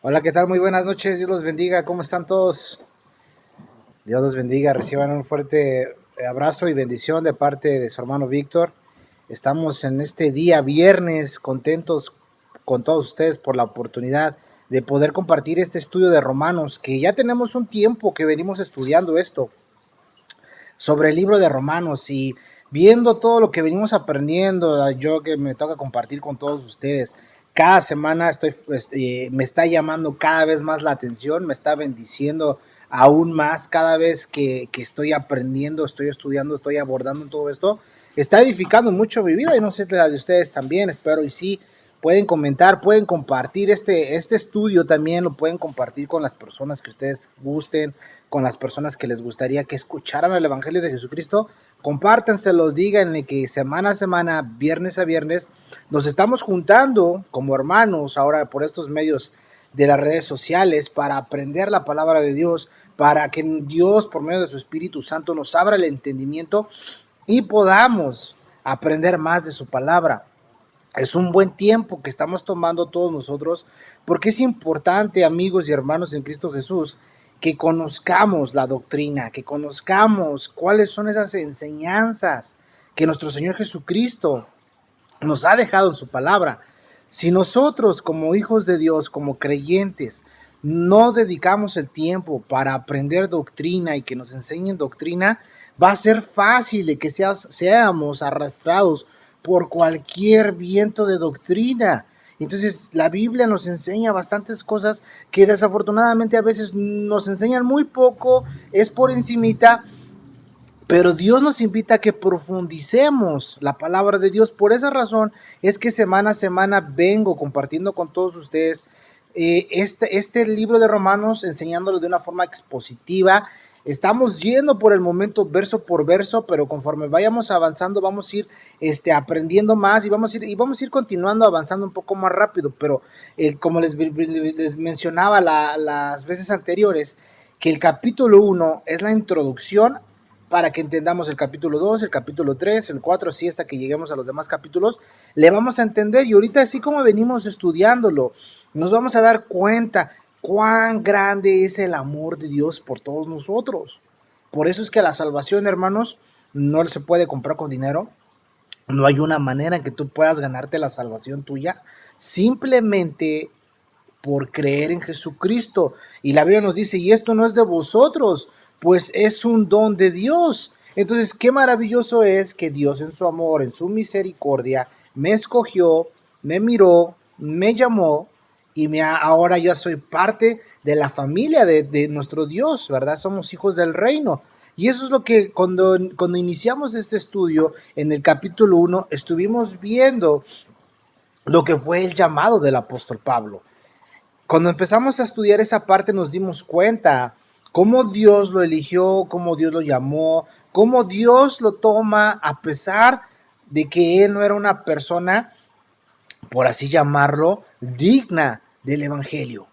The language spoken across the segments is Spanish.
Hola, ¿qué tal? Muy buenas noches, Dios los bendiga, ¿cómo están todos? Dios los bendiga, reciban un fuerte abrazo y bendición de parte de su hermano Víctor. Estamos en este día viernes contentos con todos ustedes por la oportunidad de poder compartir este estudio de Romanos, que ya tenemos un tiempo que venimos estudiando esto, sobre el libro de Romanos y viendo todo lo que venimos aprendiendo, yo que me toca compartir con todos ustedes. Cada semana me está llamando cada vez más la atención, me está bendiciendo aún más cada vez que estoy aprendiendo, estoy estudiando, estoy abordando todo esto. Está edificando mucho mi vida y no sé la de ustedes también, espero y sí. Pueden comentar, pueden compartir este estudio también, lo pueden compartir con las personas que ustedes gusten, con las personas que les gustaría que escucharan el Evangelio de Jesucristo. Compártanselos, díganle que semana a semana, viernes a viernes, nos estamos juntando como hermanos ahora por estos medios de las redes sociales para aprender la palabra de Dios, para que Dios por medio de su Espíritu Santo nos abra el entendimiento y podamos aprender más de su palabra. Es un buen tiempo que estamos tomando todos nosotros, porque es importante, amigos y hermanos en Cristo Jesús, que conozcamos la doctrina, que conozcamos cuáles son esas enseñanzas que nuestro Señor Jesucristo nos ha dejado en su palabra. Si nosotros como hijos de Dios, como creyentes, no dedicamos el tiempo para aprender doctrina y que nos enseñen doctrina, va a ser fácil de que seamos arrastrados por cualquier viento de doctrina. Entonces la Biblia nos enseña bastantes cosas que desafortunadamente a veces nos enseñan muy poco, es por encimita, pero Dios nos invita a que profundicemos la palabra de Dios. Por esa razón es que semana a semana vengo compartiendo con todos ustedes este libro de Romanos, enseñándolo de una forma expositiva. Estamos yendo por el momento verso por verso, pero conforme vayamos avanzando vamos a ir aprendiendo más y vamos a ir continuando avanzando un poco más rápido. Pero como les mencionaba las veces anteriores, que el capítulo 1 es la introducción para que entendamos el capítulo 2, el capítulo 3, el 4, así hasta que lleguemos a los demás capítulos, le vamos a entender. Y ahorita, así como venimos estudiándolo, nos vamos a dar cuenta cuán grande es el amor de Dios por todos nosotros. Por eso es que la salvación, hermanos, no se puede comprar con dinero. No hay una manera en que tú puedas ganarte la salvación tuya simplemente por creer en Jesucristo. Y la Biblia nos dice, y esto no es de vosotros, pues es un don de Dios. Entonces, qué maravilloso es que Dios en su amor, en su misericordia, me escogió, me miró, me llamó y ahora ya soy parte de la familia de nuestro Dios, ¿verdad? Somos hijos del reino. Y eso es lo que cuando iniciamos este estudio en el capítulo 1, estuvimos viendo lo que fue el llamado del apóstol Pablo. Cuando empezamos a estudiar esa parte nos dimos cuenta cómo Dios lo eligió, cómo Dios lo llamó, cómo Dios lo toma a pesar de que él no era una persona, por así llamarlo, digna del evangelio.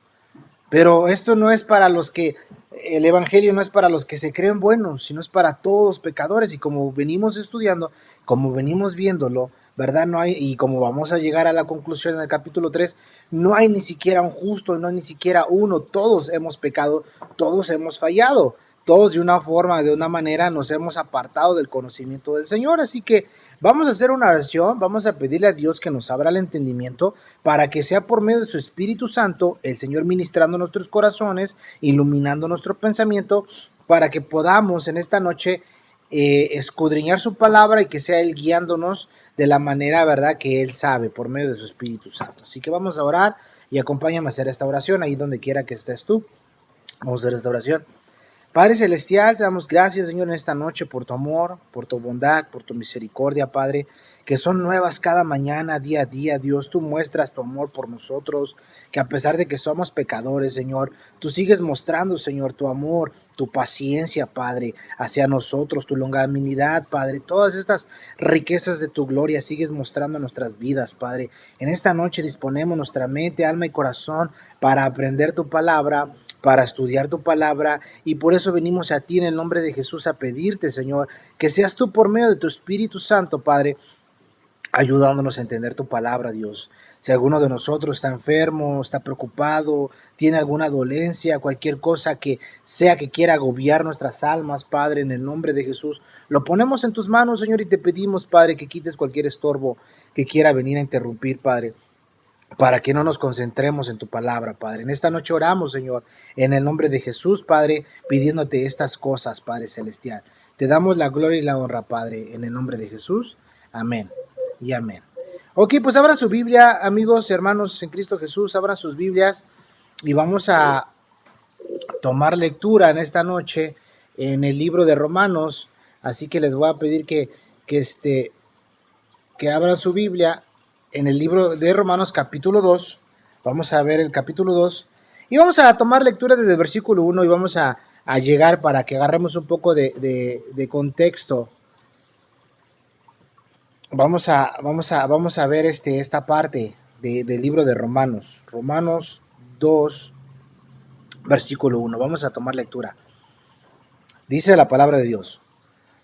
Pero esto no es para los que, el evangelio no es para los que se creen buenos, sino es para todos los pecadores. Y como venimos estudiando, como venimos viéndolo, ¿verdad? No hay, y como vamos a llegar a la conclusión en el capítulo 3, no hay ni siquiera un justo, no hay ni siquiera uno. Todos hemos pecado, todos hemos fallado. Todos de una forma, de una manera, nos hemos apartado del conocimiento del Señor. Así que vamos a hacer una oración, vamos a pedirle a Dios que nos abra el entendimiento para que sea por medio de su Espíritu Santo, el Señor ministrando nuestros corazones, iluminando nuestro pensamiento, para que podamos en esta noche escudriñar su palabra y que sea Él guiándonos de la manera, ¿verdad?, que Él sabe, por medio de su Espíritu Santo. Así que vamos a orar y acompáñame a hacer esta oración ahí donde quiera que estés tú. Vamos a hacer esta oración. Padre Celestial, te damos gracias, Señor, en esta noche por tu amor, por tu bondad, por tu misericordia, Padre, que son nuevas cada mañana, día a día. Dios, tú muestras tu amor por nosotros, que a pesar de que somos pecadores, Señor, tú sigues mostrando, Señor, tu amor, tu paciencia, Padre, hacia nosotros, tu longanimidad, Padre. Todas estas riquezas de tu gloria sigues mostrando en nuestras vidas, Padre. En esta noche disponemos nuestra mente, alma y corazón para aprender tu palabra, para estudiar tu palabra, y por eso venimos a ti en el nombre de Jesús a pedirte, Señor, que seas tú por medio de tu Espíritu Santo, Padre, ayudándonos a entender tu palabra, Dios. Si alguno de nosotros está enfermo, está preocupado, tiene alguna dolencia, cualquier cosa que sea que quiera agobiar nuestras almas, Padre, en el nombre de Jesús, lo ponemos en tus manos, Señor, y te pedimos, Padre, que quites cualquier estorbo que quiera venir a interrumpir, Padre, para que no nos concentremos en tu palabra, Padre. En esta noche oramos, Señor, en el nombre de Jesús, Padre, pidiéndote estas cosas, Padre Celestial. Te damos la gloria y la honra, Padre, en el nombre de Jesús. Amén y amén. Ok, pues abran su Biblia, amigos y hermanos en Cristo Jesús, abran sus Biblias y vamos a tomar lectura en esta noche en el libro de Romanos. Así que les voy a pedir que abran su Biblia en el libro de Romanos capítulo 2. Vamos a ver el capítulo 2 y vamos a tomar lectura desde el versículo 1 y vamos a llegar para que agarremos un poco de contexto. Vamos a ver esta parte del libro de Romanos. Romanos 2, versículo 1. Vamos a tomar lectura. Dice la palabra de Dios.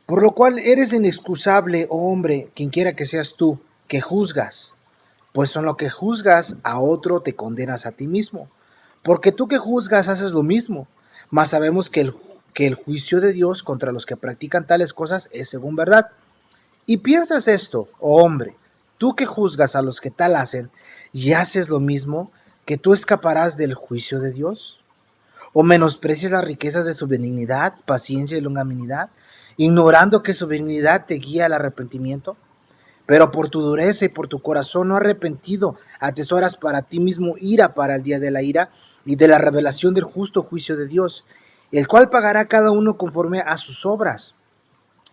Por lo cual eres inexcusable, oh hombre, quien quiera que seas tú, que juzgas. Pues con lo que juzgas a otro te condenas a ti mismo. Porque tú que juzgas haces lo mismo. Mas sabemos que el juicio de Dios contra los que practican tales cosas es según verdad. Y piensas esto, oh hombre, tú que juzgas a los que tal hacen y haces lo mismo, que tú escaparás del juicio de Dios. ¿O menosprecias las riquezas de su benignidad, paciencia y longanimidad, ignorando que su benignidad te guía al arrepentimiento? Pero por tu dureza y por tu corazón no arrepentido, atesoras para ti mismo ira para el día de la ira y de la revelación del justo juicio de Dios, el cual pagará cada uno conforme a sus obras.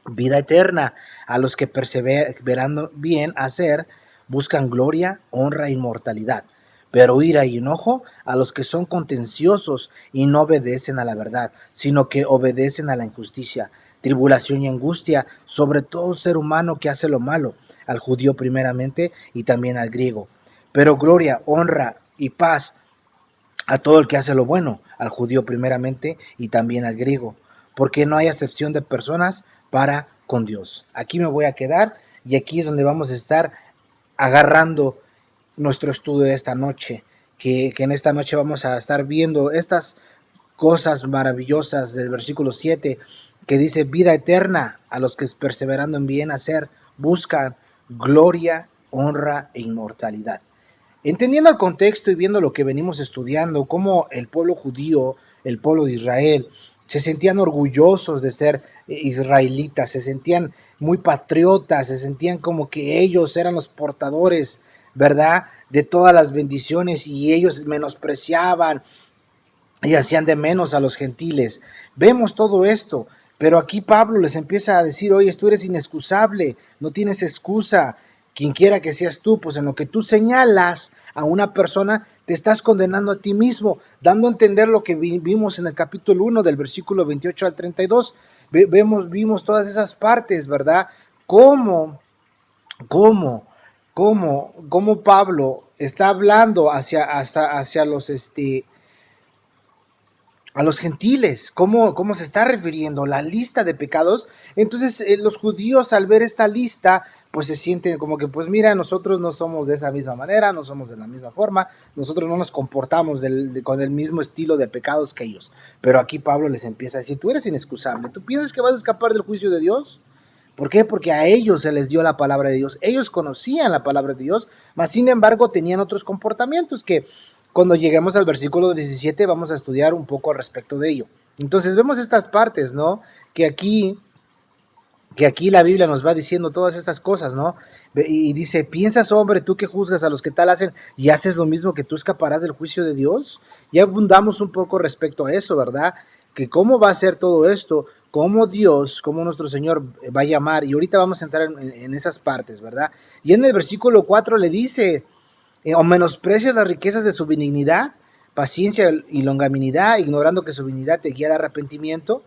Vida eterna a los que perseverando bien hacer, buscan gloria, honra e inmortalidad. Pero ira y enojo a los que son contenciosos y no obedecen a la verdad, sino que obedecen a la injusticia. Tribulación y angustia sobre todo ser humano que hace lo malo, al judío primeramente y también al griego. Pero gloria, honra y paz a todo el que hace lo bueno, al judío primeramente y también al griego, porque no hay acepción de personas para con Dios. Aquí me voy a quedar y aquí es donde vamos a estar agarrando nuestro estudio de esta noche, que en esta noche vamos a estar viendo estas cosas maravillosas del versículo 7, que dice vida eterna a los que perseverando en bien hacer buscan gloria, honra e inmortalidad. Entendiendo el contexto y viendo lo que venimos estudiando, cómo el pueblo judío, el pueblo de Israel, se sentían orgullosos de ser israelitas, se sentían muy patriotas, se sentían como que ellos eran los portadores, ¿verdad?, de todas las bendiciones, y ellos menospreciaban y hacían de menos a los gentiles. Vemos todo esto, pero aquí Pablo les empieza a decir, oye, tú eres inexcusable, no tienes excusa, quien quiera que seas tú, pues en lo que tú señalas a una persona, te estás condenando a ti mismo, dando a entender lo que vimos en el capítulo 1 del versículo 28 al 32. Vimos todas esas partes, ¿verdad? Cómo Pablo está hablando hacia los a los gentiles, cómo se está refiriendo la lista de pecados. Entonces los judíos, al ver esta lista, pues se sienten como que, pues mira, nosotros no somos de esa misma manera, no somos de la misma forma, nosotros no nos comportamos con el mismo estilo de pecados que ellos. Pero aquí Pablo les empieza a decir, tú eres inexcusable, ¿tú piensas que vas a escapar del juicio de Dios? ¿Por qué? Porque a ellos se les dio la palabra de Dios, ellos conocían la palabra de Dios, mas sin embargo tenían otros comportamientos que cuando lleguemos al versículo 17 vamos a estudiar un poco al respecto de ello. Entonces vemos estas partes, ¿no? Que aquí la Biblia nos va diciendo todas estas cosas, ¿no? Y dice, ¿piensas, hombre, tú que juzgas a los que tal hacen y haces lo mismo, que tú escaparás del juicio de Dios? Ya abundamos un poco respecto a eso, ¿verdad? Que cómo va a ser todo esto, cómo Dios, cómo nuestro Señor va a llamar, y ahorita vamos a entrar en esas partes, ¿verdad? Y en el versículo 4 le dice, o menosprecias las riquezas de su benignidad, paciencia y longanimidad, ignorando que su benignidad te guía al arrepentimiento,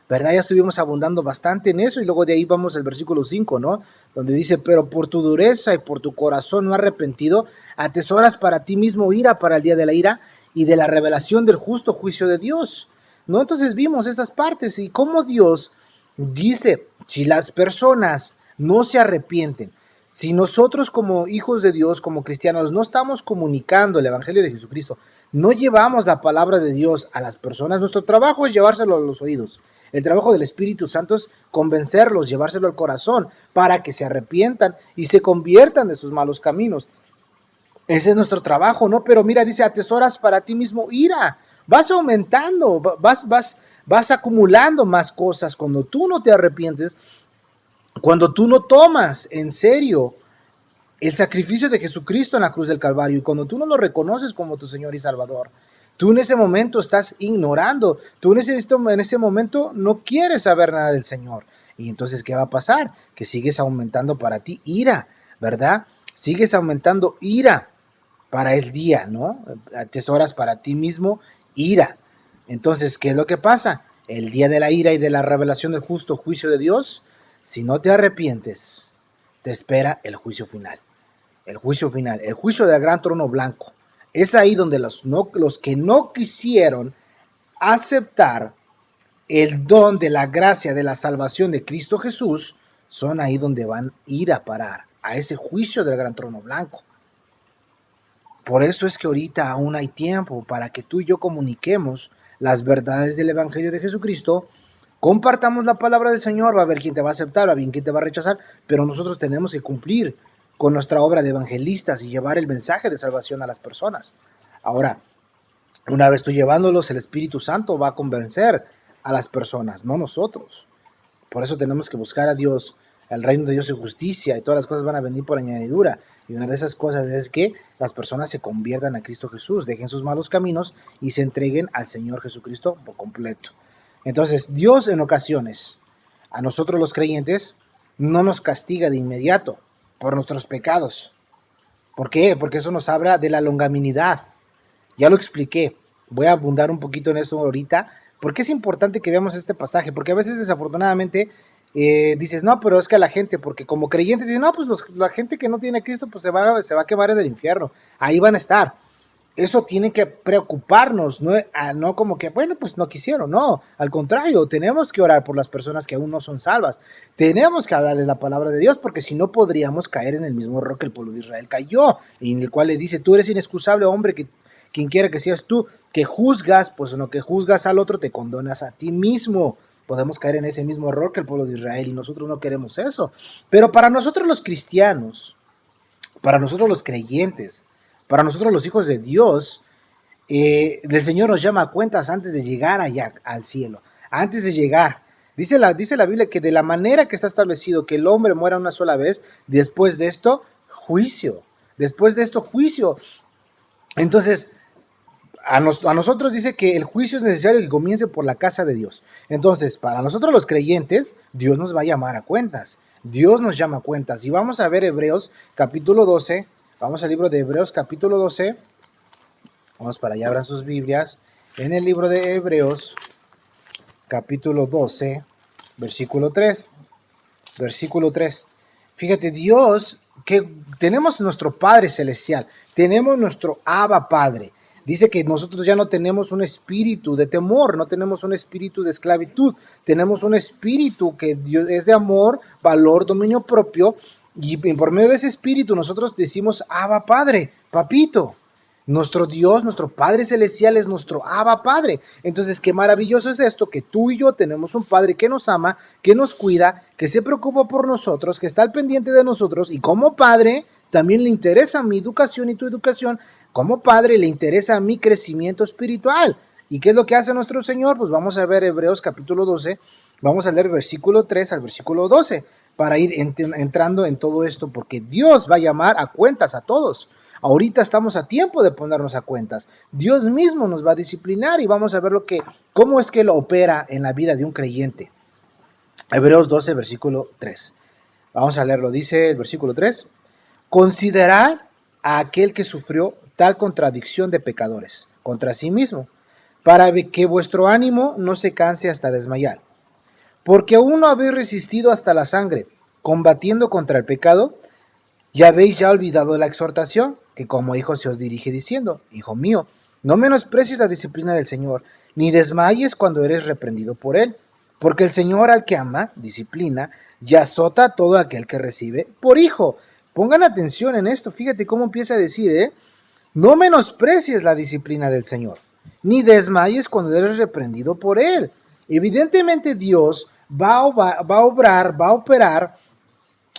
¿verdad? Ya estuvimos abundando bastante en eso, y luego de ahí vamos al versículo 5, ¿no? Donde dice, pero por tu dureza y por tu corazón no arrepentido, atesoras para ti mismo ira para el día de la ira y de la revelación del justo juicio de Dios, ¿no? Entonces vimos esas partes y cómo Dios dice, si las personas no se arrepienten, Si nosotros como hijos de Dios, como cristianos, no estamos comunicando el Evangelio de Jesucristo, no llevamos la palabra de Dios a las personas, nuestro trabajo es llevárselo a los oídos. El trabajo del Espíritu Santo es convencerlos, llevárselo al corazón, para que se arrepientan y se conviertan de sus malos caminos. Ese es nuestro trabajo, ¿no? Pero mira, dice, atesoras para ti mismo ira. Vas aumentando, vas acumulando más cosas cuando tú no te arrepientes, cuando tú no tomas en serio el sacrificio de Jesucristo en la cruz del Calvario y cuando tú no lo reconoces como tu Señor y Salvador. Tú en ese momento estás ignorando, tú en ese momento no quieres saber nada del Señor. Y entonces, ¿qué va a pasar? Que sigues aumentando para ti ira, ¿verdad? Sigues aumentando ira para el día, ¿no? Atesoras para ti mismo ira. Entonces, ¿qué es lo que pasa? El día de la ira y de la revelación del justo juicio de Dios, si no te arrepientes, te espera el juicio final. El juicio final, el juicio del gran trono blanco. Es ahí donde los que no quisieron aceptar el don de la gracia de la salvación de Cristo Jesús, son ahí donde van a ir a parar, a ese juicio del gran trono blanco. Por eso es que ahorita aún hay tiempo para que tú y yo comuniquemos las verdades del Evangelio de Jesucristo, compartamos la palabra del Señor, va a haber quien te va a aceptar, va a haber quien te va a rechazar, pero nosotros tenemos que cumplir con nuestra obra de evangelistas y llevar el mensaje de salvación a las personas. Ahora, una vez tú llevándolos, el Espíritu Santo va a convencer a las personas, no nosotros. Por eso tenemos que buscar a Dios, el reino de Dios y justicia, y todas las cosas van a venir por añadidura. Y una de esas cosas es que las personas se conviertan a Cristo Jesús, dejen sus malos caminos y se entreguen al Señor Jesucristo por completo. Entonces, Dios en ocasiones, a nosotros los creyentes, no nos castiga de inmediato por nuestros pecados. ¿Por qué? Porque eso nos habla de la longanimidad. Ya lo expliqué. Voy a abundar un poquito en esto ahorita, porque es importante que veamos este pasaje, porque a veces desafortunadamente dices, no, pero es que la gente, porque como creyentes dicen, no, pues la gente que no tiene a Cristo, pues se va a quemar en el infierno. Ahí van a estar. Eso tiene que preocuparnos, no como que, bueno, pues no quisieron, no, al contrario, tenemos que orar por las personas que aún no son salvas, tenemos que hablarles la palabra de Dios, porque si no podríamos caer en el mismo error que el pueblo de Israel cayó, y en el cual le dice, tú eres inexcusable, hombre, que quien quiera que seas tú, que juzgas, pues en lo que juzgas al otro te condonas a ti mismo. Podemos caer en ese mismo error que el pueblo de Israel, y nosotros no queremos eso. Pero para nosotros los cristianos, para nosotros los creyentes, para nosotros los hijos de Dios, el Señor nos llama a cuentas antes de llegar allá al cielo, antes de llegar. Dice la Biblia que de la manera que está establecido que el hombre muera una sola vez, después de esto, juicio. Después de esto, juicio. Entonces, a nosotros dice que el juicio es necesario que comience por la casa de Dios. Entonces, para nosotros los creyentes, Dios nos va a llamar a cuentas. Dios nos llama a cuentas. Y vamos a ver Hebreos capítulo 12. Vamos al libro de Hebreos capítulo 12. Vamos para allá, abran sus Biblias. En el libro de Hebreos capítulo 12, versículo 3. Versículo 3. Fíjate, Dios, que tenemos nuestro Padre Celestial, tenemos nuestro Abba Padre. Dice que nosotros ya no tenemos un espíritu de temor, no tenemos un espíritu de esclavitud, tenemos un espíritu que es de amor, valor, dominio propio, y por medio de ese espíritu nosotros decimos Abba Padre, papito. Nuestro Dios, nuestro Padre Celestial es nuestro Abba Padre. Entonces, qué maravilloso es esto, que tú y yo tenemos un Padre que nos ama, que nos cuida, que se preocupa por nosotros, que está al pendiente de nosotros, y como Padre también le interesa mi educación y tu educación. Como Padre le interesa mi crecimiento espiritual. ¿Y qué es lo que hace nuestro Señor? Pues vamos a ver Hebreos capítulo 12, vamos a leer versículo 3 al versículo 12, para ir entrando en todo esto, porque Dios va a llamar a cuentas a todos. Ahorita estamos a tiempo de ponernos a cuentas. Dios mismo nos va a disciplinar y vamos a ver cómo es que Él opera en la vida de un creyente. Hebreos 12, versículo 3. Vamos a leerlo. Dice el versículo 3. Considerad a aquel que sufrió tal contradicción de pecadores contra sí mismo, para que vuestro ánimo no se canse hasta desmayar. Porque aún no habéis resistido hasta la sangre, combatiendo contra el pecado, y habéis ya olvidado la exhortación, que como hijo se os dirige diciendo, hijo mío, no menosprecies la disciplina del Señor, ni desmayes cuando eres reprendido por él, porque el Señor al que ama, disciplina, y azota a todo aquel que recibe por hijo. Pongan atención en esto, fíjate cómo empieza a decir, no menosprecies la disciplina del Señor, ni desmayes cuando eres reprendido por Él. Evidentemente Dios va a obrar, va a operar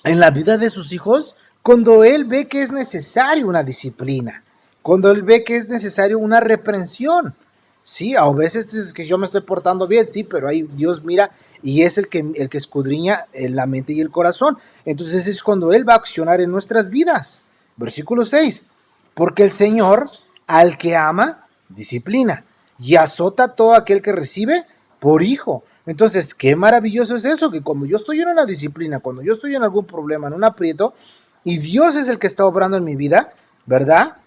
en la vida de sus hijos cuando Él ve que es necesario una disciplina, cuando Él ve que es necesario una reprensión. Sí, a veces es que yo me estoy portando bien, sí, pero ahí Dios mira y es el que escudriña la mente y el corazón. Entonces es cuando Él va a accionar en nuestras vidas. Versículo 6. Porque el Señor al que ama, disciplina y azota a todo aquel que recibe por hijo. Entonces, qué maravilloso es eso, que cuando yo estoy en una disciplina, cuando yo estoy en algún problema, en un aprieto, y Dios es el que está obrando en mi vida, ¿verdad?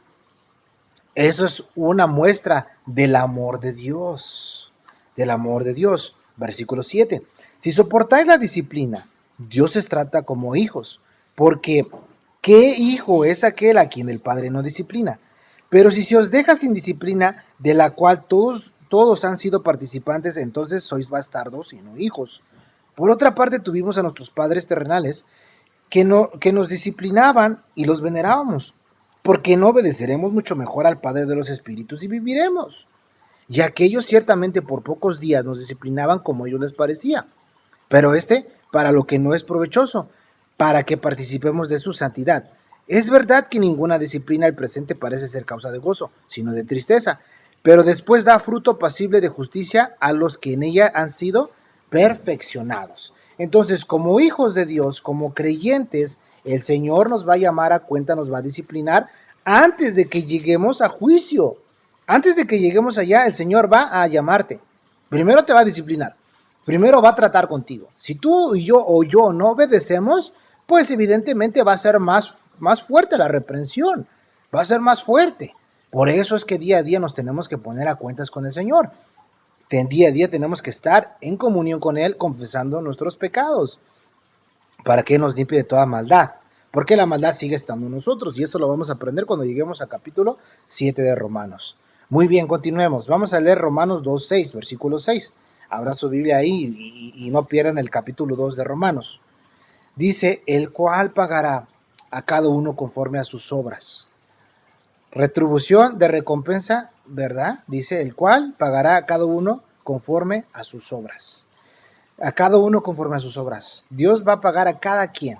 Eso es una muestra del amor de Dios, del amor de Dios. Versículo 7. Si soportáis la disciplina, Dios os trata como hijos, porque ¿qué hijo es aquel a quien el Padre no disciplina? Pero si se os deja sin disciplina, de la cual todos han sido participantes, entonces sois bastardos y no hijos. Por otra parte, tuvimos a nuestros padres terrenales que nos disciplinaban y los venerábamos, porque no obedeceremos mucho mejor al Padre de los Espíritus y viviremos. Y aquellos ciertamente por pocos días nos disciplinaban como a ellos les parecía, pero para lo que no es provechoso, para que participemos de su santidad. Es verdad que ninguna disciplina al presente parece ser causa de gozo, sino de tristeza, pero después da fruto pasible de justicia a los que en ella han sido perfeccionados. Entonces, como hijos de Dios, como creyentes, el Señor nos va a llamar a cuenta, nos va a disciplinar antes de que lleguemos a juicio. Antes de que lleguemos allá, el Señor va a llamarte. Primero te va a disciplinar. Primero va a tratar contigo. Si tú y yo no obedecemos, pues evidentemente va a ser más fuerte la reprensión. Va a ser más fuerte. Por eso es que día a día nos tenemos que poner a cuentas con el Señor. Día a día tenemos que estar en comunión con Él, confesando nuestros pecados, para que nos limpie de toda maldad. Porque la maldad sigue estando en nosotros, y eso lo vamos a aprender cuando lleguemos al capítulo 7 de Romanos. Muy bien, continuemos. Vamos a leer Romanos 2:6, versículo 6. Abra su Biblia ahí y no pierdan el capítulo 2 de Romanos. Dice, el cual pagará a cada uno conforme a sus obras. Retribución de recompensa, ¿verdad? Dice, el cual pagará a cada uno conforme a sus obras. A cada uno conforme a sus obras. Dios va a pagar a cada quien,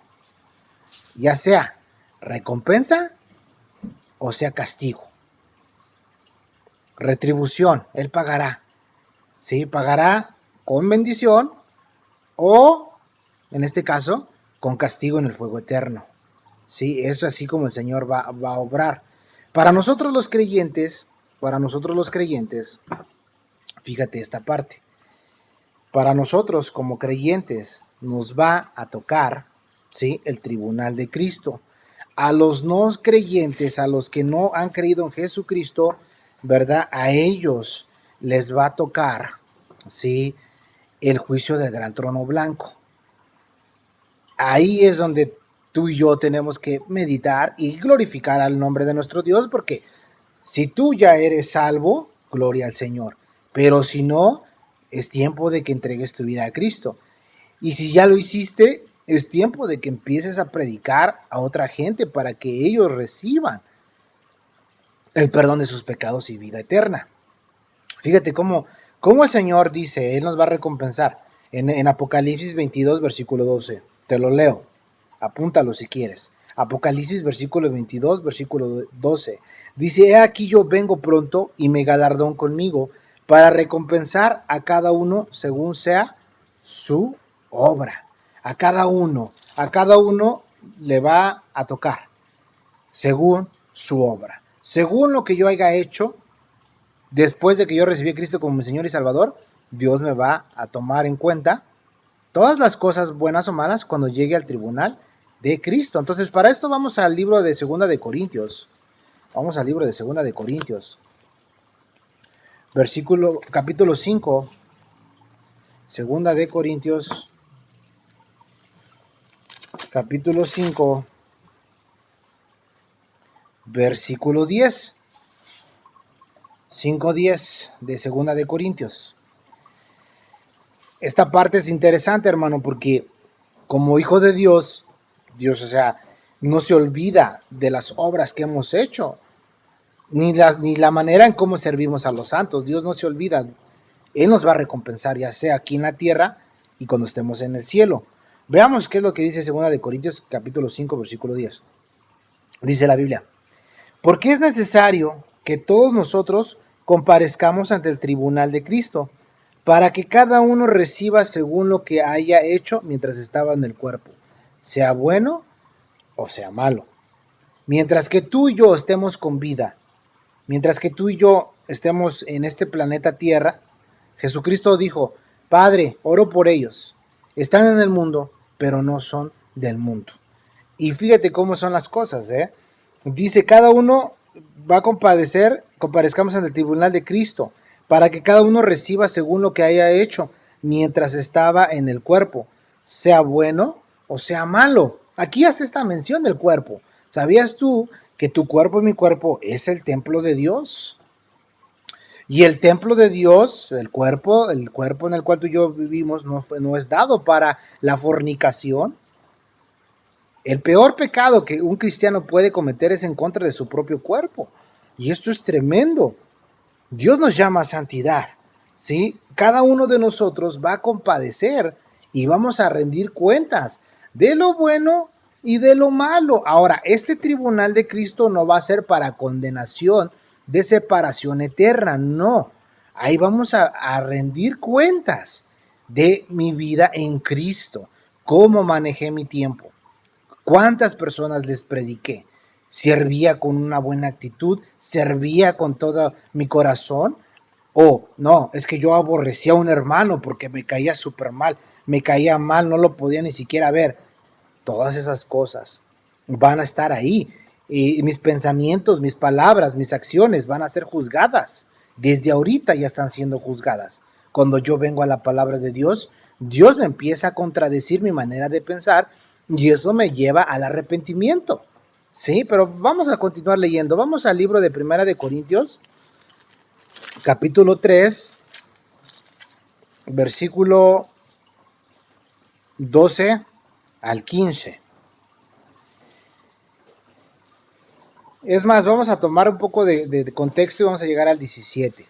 ya sea recompensa o sea castigo. Retribución, Él pagará. ¿Sí? Pagará con bendición o, en este caso, con castigo en el fuego eterno. ¿Sí? Es así como el Señor va a obrar. Para nosotros los creyentes, fíjate esta parte. Para nosotros como creyentes nos va a tocar, ¿sí?, el tribunal de Cristo. A los no creyentes, a los que no han creído en Jesucristo, ¿verdad? A ellos les va a tocar, ¿sí?, el juicio del gran trono blanco. Ahí es donde tú y yo tenemos que meditar y glorificar al nombre de nuestro Dios, porque si tú ya eres salvo, gloria al Señor. Pero si no, es tiempo de que entregues tu vida a Cristo. Y si ya lo hiciste, es tiempo de que empieces a predicar a otra gente para que ellos reciban el perdón de sus pecados y vida eterna. Fíjate cómo el Señor dice, Él nos va a recompensar. En Apocalipsis 22, versículo 12. Te lo leo. Apúntalo si quieres. Apocalipsis, versículo 22, versículo 12. Dice, he aquí yo vengo pronto y me galardón conmigo para recompensar a cada uno según sea su obra. A cada uno le va a tocar según su obra. Según lo que yo haya hecho, después de que yo recibí a Cristo como mi Señor y Salvador, Dios me va a tomar en cuenta todas las cosas buenas o malas cuando llegue al tribunal de Cristo. Entonces, para esto vamos al libro de Segunda de Corintios. Vamos al libro de Segunda de Corintios. Capítulo 5. Segunda de Corintios. Capítulo 5. Versículo 10. 5:10 de Segunda de Corintios. Esta parte es interesante, hermano, porque como hijo de Dios, o sea, no se olvida de las obras que hemos hecho, ni la manera en cómo servimos a los santos. Dios no se olvida. Él nos va a recompensar, ya sea aquí en la tierra y cuando estemos en el cielo. Veamos qué es lo que dice 2 Corintios capítulo 5, versículo 10. Dice la Biblia: porque es necesario que todos nosotros comparezcamos ante el tribunal de Cristo, para que cada uno reciba según lo que haya hecho mientras estaba en el cuerpo, sea bueno o sea malo. Mientras que tú y yo estemos con vida, mientras que tú y yo estemos en este planeta Tierra, Jesucristo dijo: Padre, oro por ellos. Están en el mundo, pero no son del mundo. Y fíjate cómo son las cosas, ¿eh? Dice, cada uno va a comparezcamos ante el tribunal de Cristo, para que cada uno reciba según lo que haya hecho mientras estaba en el cuerpo, sea bueno o sea malo. Aquí hace esta mención del cuerpo. ¿Sabías tú que tu cuerpo y mi cuerpo es el templo de Dios? Y el templo de Dios, el cuerpo en el cual tú y yo vivimos, no es dado para la fornicación. El peor pecado que un cristiano puede cometer es en contra de su propio cuerpo. Y esto es tremendo. Dios nos llama a santidad, ¿sí? Cada uno de nosotros va a compadecer y vamos a rendir cuentas de lo bueno y de lo malo. Ahora, este tribunal de Cristo no va a ser para condenación de separación eterna, no. Ahí vamos a rendir cuentas de mi vida en Cristo, cómo manejé mi tiempo, cuántas personas les prediqué, servía con una buena actitud, servía con todo mi corazón, o no, es que yo aborrecía a un hermano porque me caía súper mal, me caía mal, no lo podía ni siquiera ver. Todas esas cosas van a estar ahí. Y mis pensamientos, mis palabras, mis acciones van a ser juzgadas. Desde ahorita ya están siendo juzgadas. Cuando yo vengo a la palabra de Dios, Dios me empieza a contradecir mi manera de pensar y eso me lleva al arrepentimiento. Sí, pero vamos a continuar leyendo. Vamos al libro de Primera de Corintios, capítulo 3, versículo 12 al 15. Es más, vamos a tomar un poco de contexto y vamos a llegar al 17.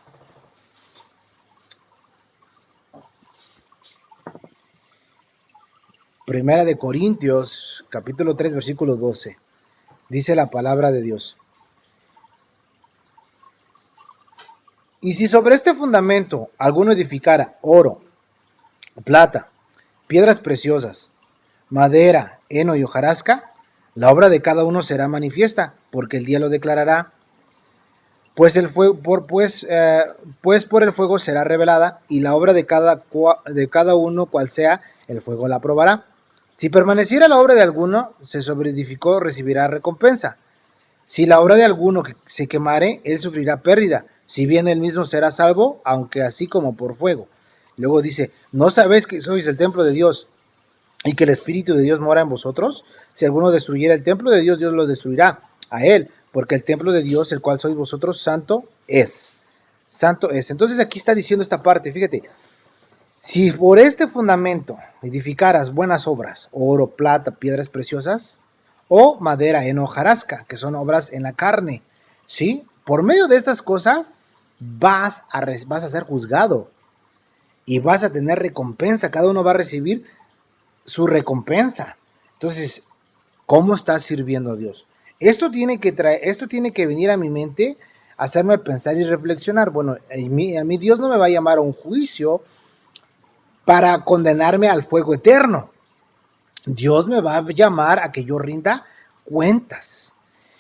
Primera de Corintios, capítulo 3, versículo 12. Dice la palabra de Dios: y si sobre este fundamento alguno edificara oro, plata, piedras preciosas, madera, heno y hojarasca, la obra de cada uno será manifiesta, porque el día lo declarará, pues por el fuego será revelada, y la obra de cada uno, cual sea, el fuego la probará. Si permaneciera la obra de alguno, se sobreedificó, recibirá recompensa. Si la obra de alguno que se quemare, él sufrirá pérdida, si bien él mismo será salvo, aunque así como por fuego. Luego dice: ¿no sabéis que sois el templo de Dios y que el Espíritu de Dios mora en vosotros? Si alguno destruyera el templo de Dios, Dios lo destruirá a él, porque el templo de Dios, el cual sois vosotros, santo es. Santo es. Entonces aquí está diciendo esta parte, fíjate: si por este fundamento edificaras buenas obras, oro, plata, piedras preciosas, o madera, heno, hojarasca, que son obras en la carne, ¿sí? Por medio de estas cosas vas a ser juzgado y vas a tener recompensa. Cada uno va a recibir su recompensa. Entonces, ¿cómo estás sirviendo a Dios? Esto tiene que venir a mi mente, hacerme pensar y reflexionar. Bueno, a mí Dios no me va a llamar a un juicio para condenarme al fuego eterno. Dios me va a llamar a que yo rinda cuentas.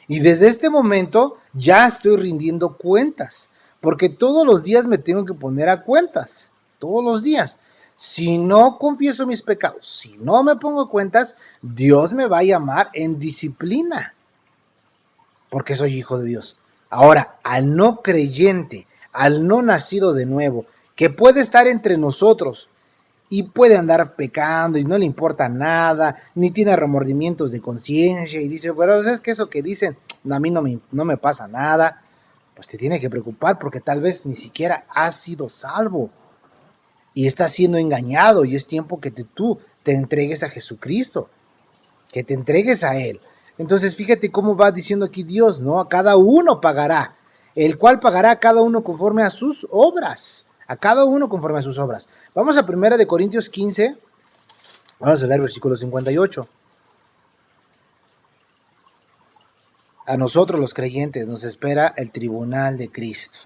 Y desde este momento ya estoy rindiendo cuentas, porque todos los días me tengo que poner a cuentas, todos los días. Si no confieso mis pecados, si no me pongo cuentas, Dios me va a llamar en disciplina, porque soy hijo de Dios. Ahora, al no creyente, al no nacido de nuevo, que puede estar entre nosotros y puede andar pecando y no le importa nada, ni tiene remordimientos de conciencia y dice, pero es que eso que dicen, a mí no me pasa nada, pues te tiene que preocupar porque tal vez ni siquiera has sido salvo y estás siendo engañado y es tiempo que tú te entregues a Jesucristo, que te entregues a Él. Entonces fíjate cómo va diciendo aquí Dios, ¿no? A cada uno pagará, el cual pagará a cada uno conforme a sus obras, a cada uno conforme a sus obras. Vamos a 1 Corintios 15, vamos a leer versículo 58. A nosotros los creyentes nos espera el tribunal de Cristo.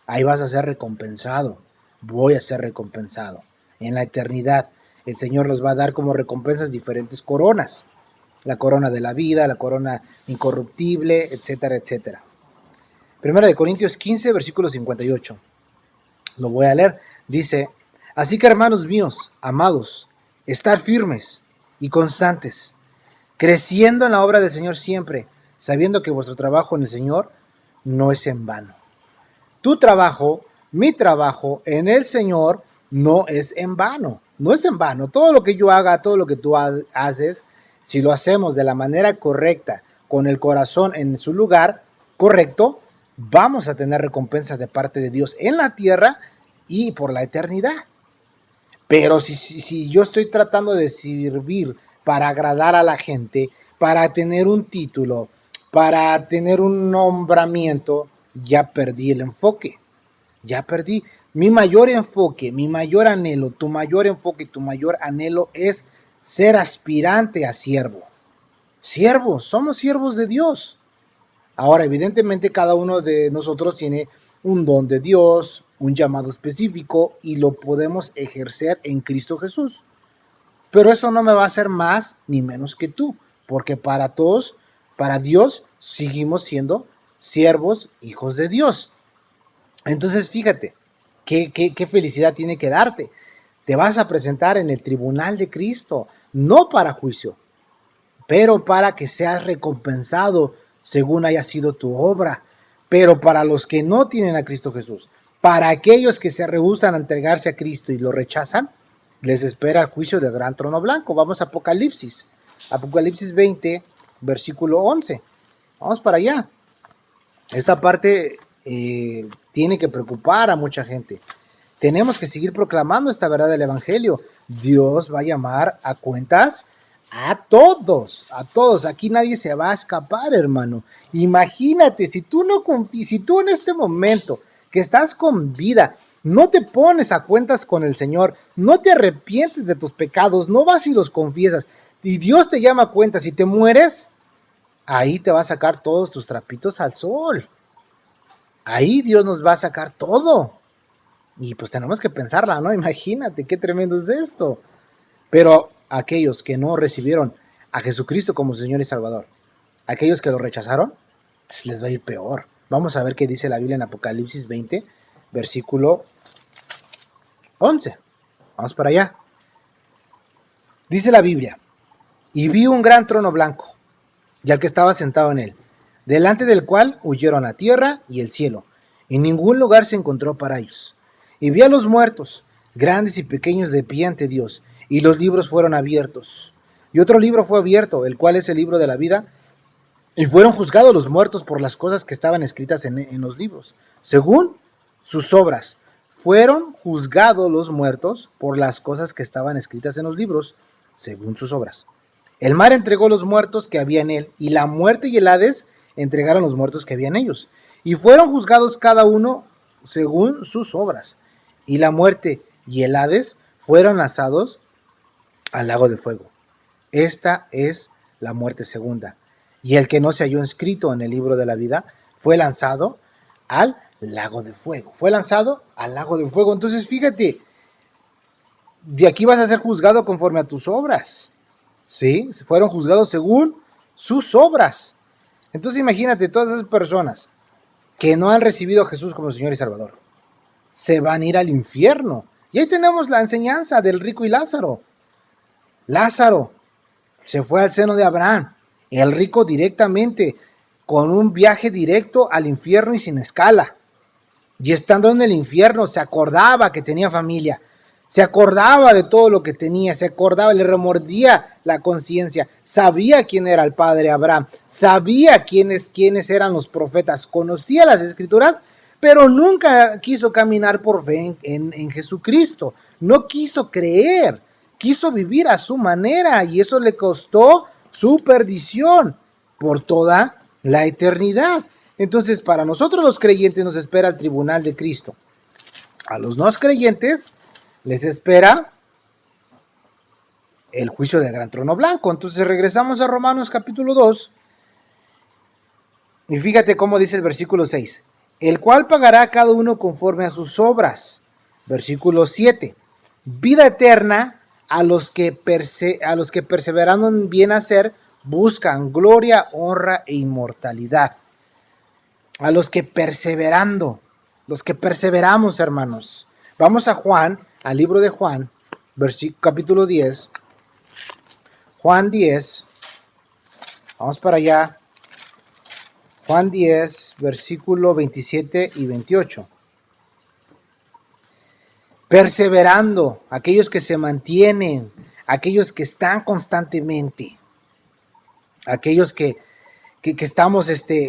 Ahí vas a ser recompensado, voy a ser recompensado. En la eternidad el Señor nos va a dar como recompensas diferentes coronas. La corona de la vida, la corona incorruptible, etcétera, etcétera. 1 Corintios 15, versículo 58. Lo voy a leer. Dice, así que hermanos míos, amados, estar firmes y constantes, creciendo en la obra del Señor siempre, sabiendo que vuestro trabajo en el Señor no es en vano. Tu trabajo, mi trabajo en el Señor no es en vano, no es en vano. Todo lo que yo haga, todo lo que tú haces, si lo hacemos de la manera correcta, con el corazón en su lugar correcto, vamos a tener recompensas de parte de Dios en la tierra y por la eternidad. Pero si yo estoy tratando de servir para agradar a la gente, para tener un título, para tener un nombramiento, ya perdí el enfoque. Ya perdí. Mi mayor enfoque, mi mayor anhelo, tu mayor enfoque, tu mayor anhelo es ser aspirante a siervo. Siervos, somos siervos de Dios. Ahora, evidentemente, cada uno de nosotros tiene un don de Dios, un llamado específico y lo podemos ejercer en Cristo Jesús. Pero eso no me va a hacer más ni menos que tú, porque para todos, para Dios, seguimos siendo siervos, hijos de Dios. Entonces, fíjate, qué felicidad tiene que darte. Te vas a presentar en el tribunal de Cristo, no para juicio, pero para que seas recompensado según haya sido tu obra. Pero para los que no tienen a Cristo Jesús, para aquellos que se rehúsan a entregarse a Cristo y lo rechazan, les espera el juicio del gran trono blanco. Vamos a Apocalipsis 20, versículo 11. Vamos para allá. Esta parte tiene que preocupar a mucha gente. Tenemos que seguir proclamando esta verdad del Evangelio. Dios va a llamar a cuentas a todos, a todos. Aquí nadie se va a escapar, hermano. Imagínate, si tú no confías, si tú en este momento que estás con vida, no te pones a cuentas con el Señor, no te arrepientes de tus pecados, no vas y los confiesas, y Dios te llama a cuentas y te mueres, ahí te va a sacar todos tus trapitos al sol. Ahí Dios nos va a sacar todo. Y pues tenemos que pensarla, ¿no? Imagínate qué tremendo es esto. Pero aquellos que no recibieron a Jesucristo como su Señor y Salvador, aquellos que lo rechazaron, pues les va a ir peor. Vamos a ver qué dice la Biblia en Apocalipsis 20, versículo 11. Vamos para allá. Dice la Biblia, y vi un gran trono blanco, y al que estaba sentado en él, delante del cual huyeron la tierra y el cielo, y ningún lugar se encontró para ellos. Y vi a los muertos, grandes y pequeños, de pie ante Dios, y los libros fueron abiertos. Y otro libro fue abierto, el cual es el libro de la vida, y fueron juzgados los muertos por las cosas que estaban escritas en los libros, según sus obras. Fueron juzgados los muertos por las cosas que estaban escritas en los libros, según sus obras. El mar entregó los muertos que había en él, y la muerte y el Hades entregaron los muertos que había en ellos. Y fueron juzgados cada uno según sus obras. Y la muerte y el Hades fueron lanzados al lago de fuego. Esta es la muerte segunda. Y el que no se halló inscrito en el libro de la vida fue lanzado al lago de fuego. Fue lanzado al lago de fuego. Entonces, fíjate, de aquí vas a ser juzgado conforme a tus obras. ¿Sí? Fueron juzgados según sus obras. Entonces, imagínate, todas esas personas que no han recibido a Jesús como Señor y Salvador, se van a ir al infierno. Y ahí tenemos la enseñanza del rico y Lázaro. Lázaro se fue al seno de Abraham. El rico directamente, con un viaje directo al infierno y sin escala. Y estando en el infierno, se acordaba que tenía familia. Se acordaba de todo lo que tenía, se acordaba, le remordía la conciencia, sabía quién era el padre Abraham, sabía quiénes eran los profetas, conocía las escrituras, pero nunca quiso caminar por fe en Jesucristo, no quiso creer, quiso vivir a su manera y eso le costó su perdición. por toda la eternidad. Entonces, para nosotros los creyentes nos espera el tribunal de Cristo. A los no creyentes les espera el juicio del gran trono blanco. Entonces regresamos a Romanos capítulo 2 y fíjate cómo dice el versículo 6. El cual pagará a cada uno conforme a sus obras. Versículo 7. Vida eterna a los que perseverando en bien hacer buscan gloria, honra e inmortalidad. A los que perseveramos, hermanos. Vamos a Juan, al libro de Juan, capítulo 10. Juan 10, vamos para allá. Juan 10, versículo 27 y 28. Perseverando, aquellos que se mantienen, aquellos que están constantemente, aquellos que estamos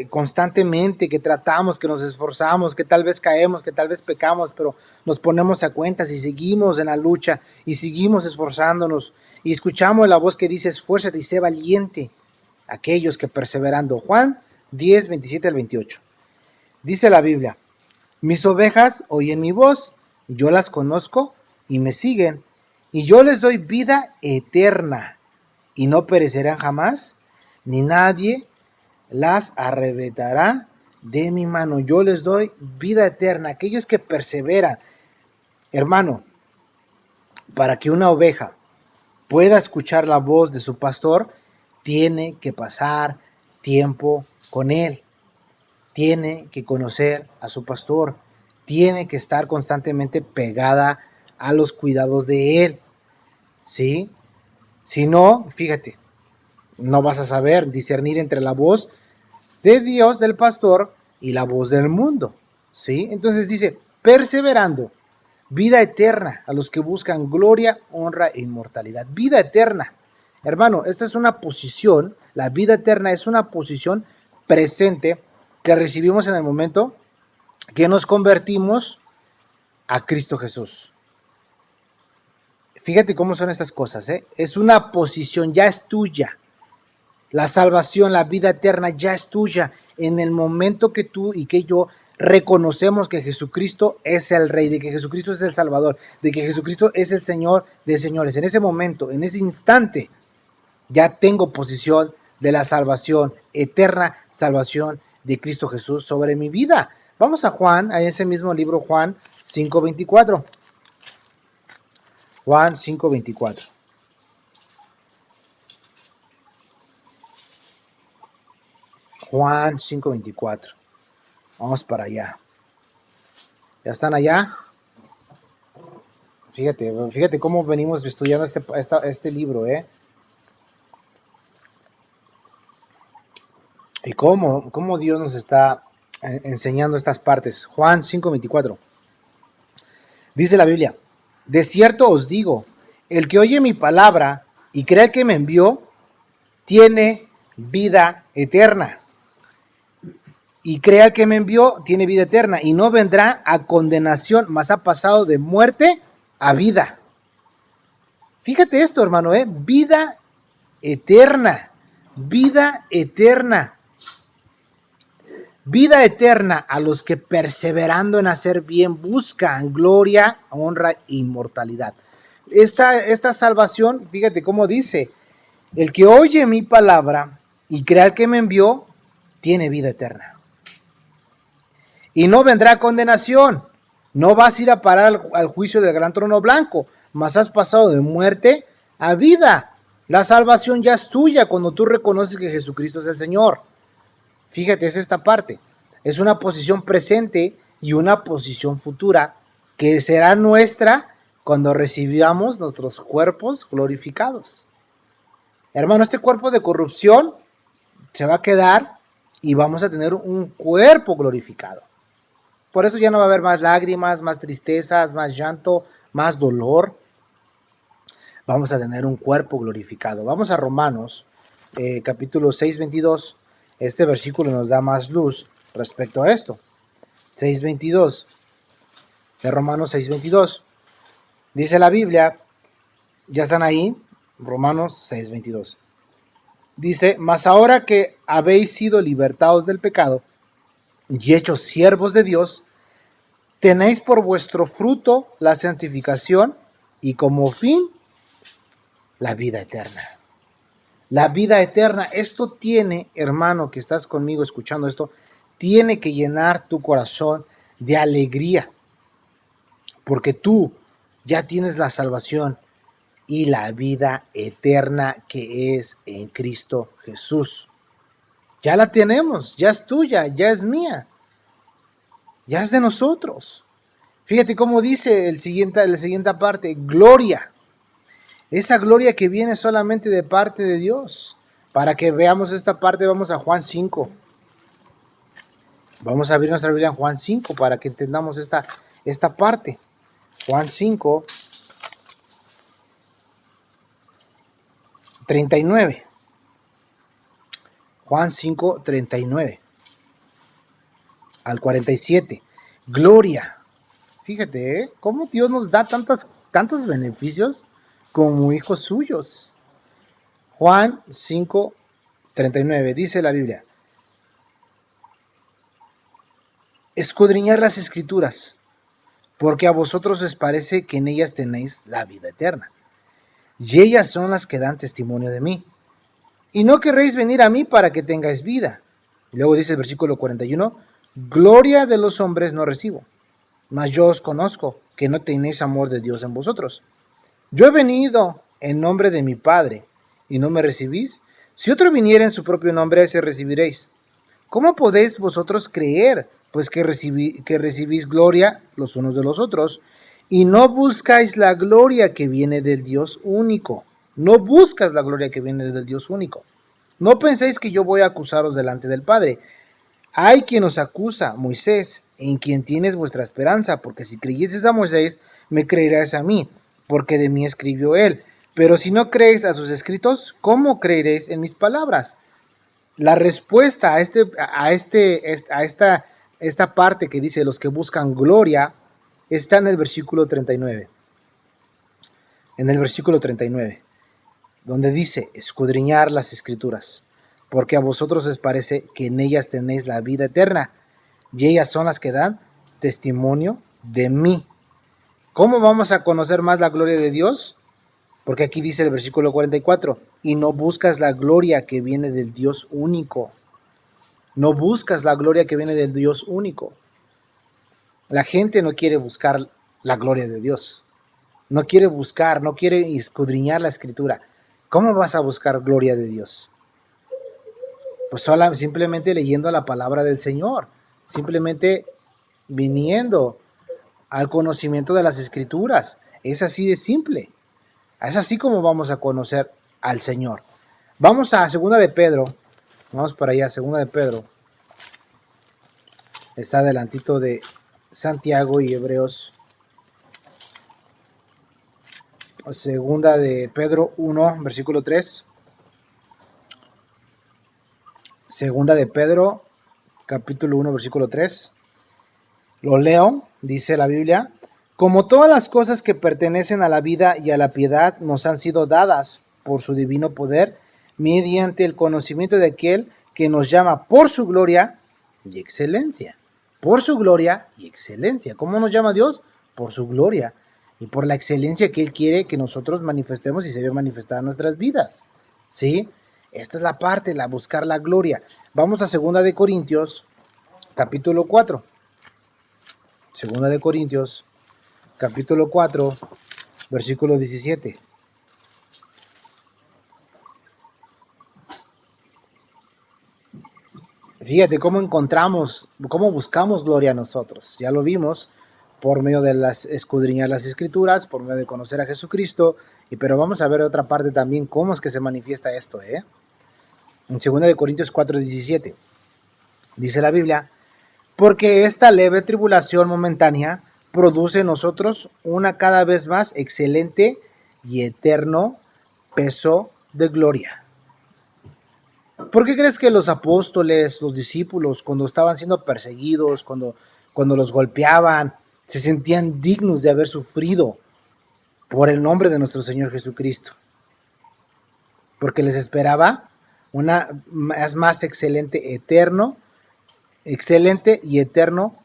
constantemente, que tratamos, que nos esforzamos, que tal vez caemos, que tal vez pecamos, pero nos ponemos a cuentas y seguimos en la lucha y seguimos esforzándonos y escuchamos la voz que dice: esfuérzate y sé valiente. Aquellos que perseverando. Juan 10, 27 al 28. Dice la Biblia: mis ovejas oyen mi voz, y yo las conozco y me siguen, y yo les doy vida eterna, y no perecerán jamás, ni nadie las arrebatará de mi mano. Yo les doy vida eterna. Aquellos que perseveran. Hermano, para que una oveja pueda escuchar la voz de su pastor, tiene que pasar tiempo con él. Tiene que conocer a su pastor. Tiene que estar constantemente pegada a los cuidados de él. ¿Sí? Si no, fíjate, no vas a saber discernir entre la voz de Dios, del pastor, y la voz del mundo. ¿Sí? Entonces dice: perseverando, vida eterna a los que buscan gloria, honra e inmortalidad. Vida eterna. Hermano, esta es una posición, la vida eterna es una posición presente que recibimos en el momento que nos convertimos a Cristo Jesús. Fíjate cómo son estas cosas, ¿eh? Es una posición, ya es tuya. La salvación, la vida eterna ya es tuya en el momento que tú y que yo reconocemos que Jesucristo es el Rey, de que Jesucristo es el Salvador, de que Jesucristo es el Señor de señores. En ese momento, en ese instante, ya tengo posición de la salvación, eterna salvación de Cristo Jesús sobre mi vida. Vamos a Juan, a ese mismo libro, Juan 5:24. Juan 5:24. Juan 5:24. Vamos para allá. ¿Ya están allá? Fíjate cómo venimos estudiando este libro, ¿eh? Y cómo Dios nos está enseñando estas partes. Juan 5:24. Dice la Biblia: de cierto os digo, el que oye mi palabra y cree que me envió, tiene vida eterna. Y cree al que me envió, tiene vida eterna, y no vendrá a condenación, mas ha pasado de muerte a vida. Fíjate esto, hermano, vida eterna, vida eterna. Vida eterna a los que perseverando en hacer bien buscan gloria, honra e inmortalidad. Esta salvación, fíjate cómo dice: el que oye mi palabra y cree al que me envió, tiene vida eterna. Y no vendrá condenación. No vas a ir a parar al juicio del gran trono blanco, mas has pasado de muerte a vida. La salvación ya es tuya cuando tú reconoces que Jesucristo es el Señor. Fíjate, es esta parte. Es una posición presente y una posición futura que será nuestra cuando recibamos nuestros cuerpos glorificados. Hermano, este cuerpo de corrupción se va a quedar y vamos a tener un cuerpo glorificado. Por eso ya no va a haber más lágrimas, más tristezas, más llanto, más dolor. Vamos a tener un cuerpo glorificado. Vamos a Romanos, capítulo 6:22. Este versículo nos da más luz respecto a esto. 6:22. De Romanos 6:22. Dice la Biblia, ya están ahí, Romanos 6:22. Dice, mas ahora que habéis sido libertados del pecado y hechos siervos de Dios, tenéis por vuestro fruto la santificación y como fin la vida eterna. La vida eterna, esto tiene, hermano que estás conmigo escuchando esto, tiene que llenar tu corazón de alegría, porque tú ya tienes la salvación y la vida eterna que es en Cristo Jesús. Ya la tenemos, ya es tuya, ya es mía, ya es de nosotros. Fíjate cómo dice la siguiente parte, gloria. Esa gloria que viene solamente de parte de Dios. Para que veamos esta parte, vamos a Juan 5. Vamos a abrir nuestra Biblia en Juan 5 para que entendamos esta parte. Juan 5, 39. Juan 5, 39 al 47. Gloria. Fíjate, cómo Dios nos da tantos beneficios como hijos suyos. Juan 5, 39. Dice la Biblia. Escudriñar las escrituras, porque a vosotros os parece que en ellas tenéis la vida eterna. Y ellas son las que dan testimonio de mí. Y no querréis venir a mí para que tengáis vida. Y luego dice el versículo 41, gloria de los hombres no recibo, mas yo os conozco que no tenéis amor de Dios en vosotros. Yo he venido en nombre de mi Padre, y no me recibís. Si otro viniera en su propio nombre, ese recibiréis. ¿Cómo podéis vosotros creer, pues que recibís gloria los unos de los otros, y no buscáis la gloria que viene del Dios único? No buscas la gloria que viene del Dios único. No penséis que yo voy a acusaros delante del Padre. Hay quien os acusa, Moisés, en quien tienes vuestra esperanza, porque si creyeseis a Moisés, me creerás a mí, porque de mí escribió él. Pero si no creéis a sus escritos, ¿cómo creeréis en mis palabras? La respuesta a esta parte que dice los que buscan gloria está en el versículo 39. En el versículo 39, donde dice, escudriñar las escrituras, porque a vosotros os parece que en ellas tenéis la vida eterna, y ellas son las que dan testimonio de mí. ¿Cómo vamos a conocer más la gloria de Dios? Porque aquí dice el versículo 44, y no buscas la gloria que viene del Dios único. No buscas la gloria que viene del Dios único. La gente no quiere buscar la gloria de Dios. No quiere buscar, no quiere escudriñar la escritura. ¿Cómo vas a buscar gloria de Dios? Pues simplemente leyendo la palabra del Señor. Simplemente viniendo al conocimiento de las escrituras. Es así de simple. Es así como vamos a conocer al Señor. Vamos a Segunda de Pedro. Vamos para allá, Segunda de Pedro. Está adelantito de Santiago y Hebreos. Segunda de Pedro 1, versículo 3. Segunda de Pedro, capítulo 1, versículo 3. Lo leo, dice la Biblia. Como todas las cosas que pertenecen a la vida y a la piedad nos han sido dadas por su divino poder, mediante el conocimiento de aquel que nos llama por su gloria y excelencia. Por su gloria y excelencia. ¿Cómo nos llama Dios? Por su gloria y por la excelencia que Él quiere que nosotros manifestemos y se ve manifestada en nuestras vidas. ¿Sí? Esta es la parte, la buscar la gloria. Vamos a 2 de Corintios, capítulo 4. 2 de Corintios, capítulo 4, versículo 17. Fíjate cómo buscamos gloria a nosotros. Ya lo vimos por medio de escudriñar las escrituras, por medio de conocer a Jesucristo, pero vamos a ver otra parte también, cómo es que se manifiesta esto, En 2 de Corintios 4, 17, dice la Biblia, porque esta leve tribulación momentánea produce en nosotros una cada vez más excelente y eterno peso de gloria. ¿Por qué crees que los apóstoles, los discípulos, cuando estaban siendo perseguidos, cuando los golpeaban, se sentían dignos de haber sufrido por el nombre de nuestro Señor Jesucristo? Porque les esperaba es más excelente y eterno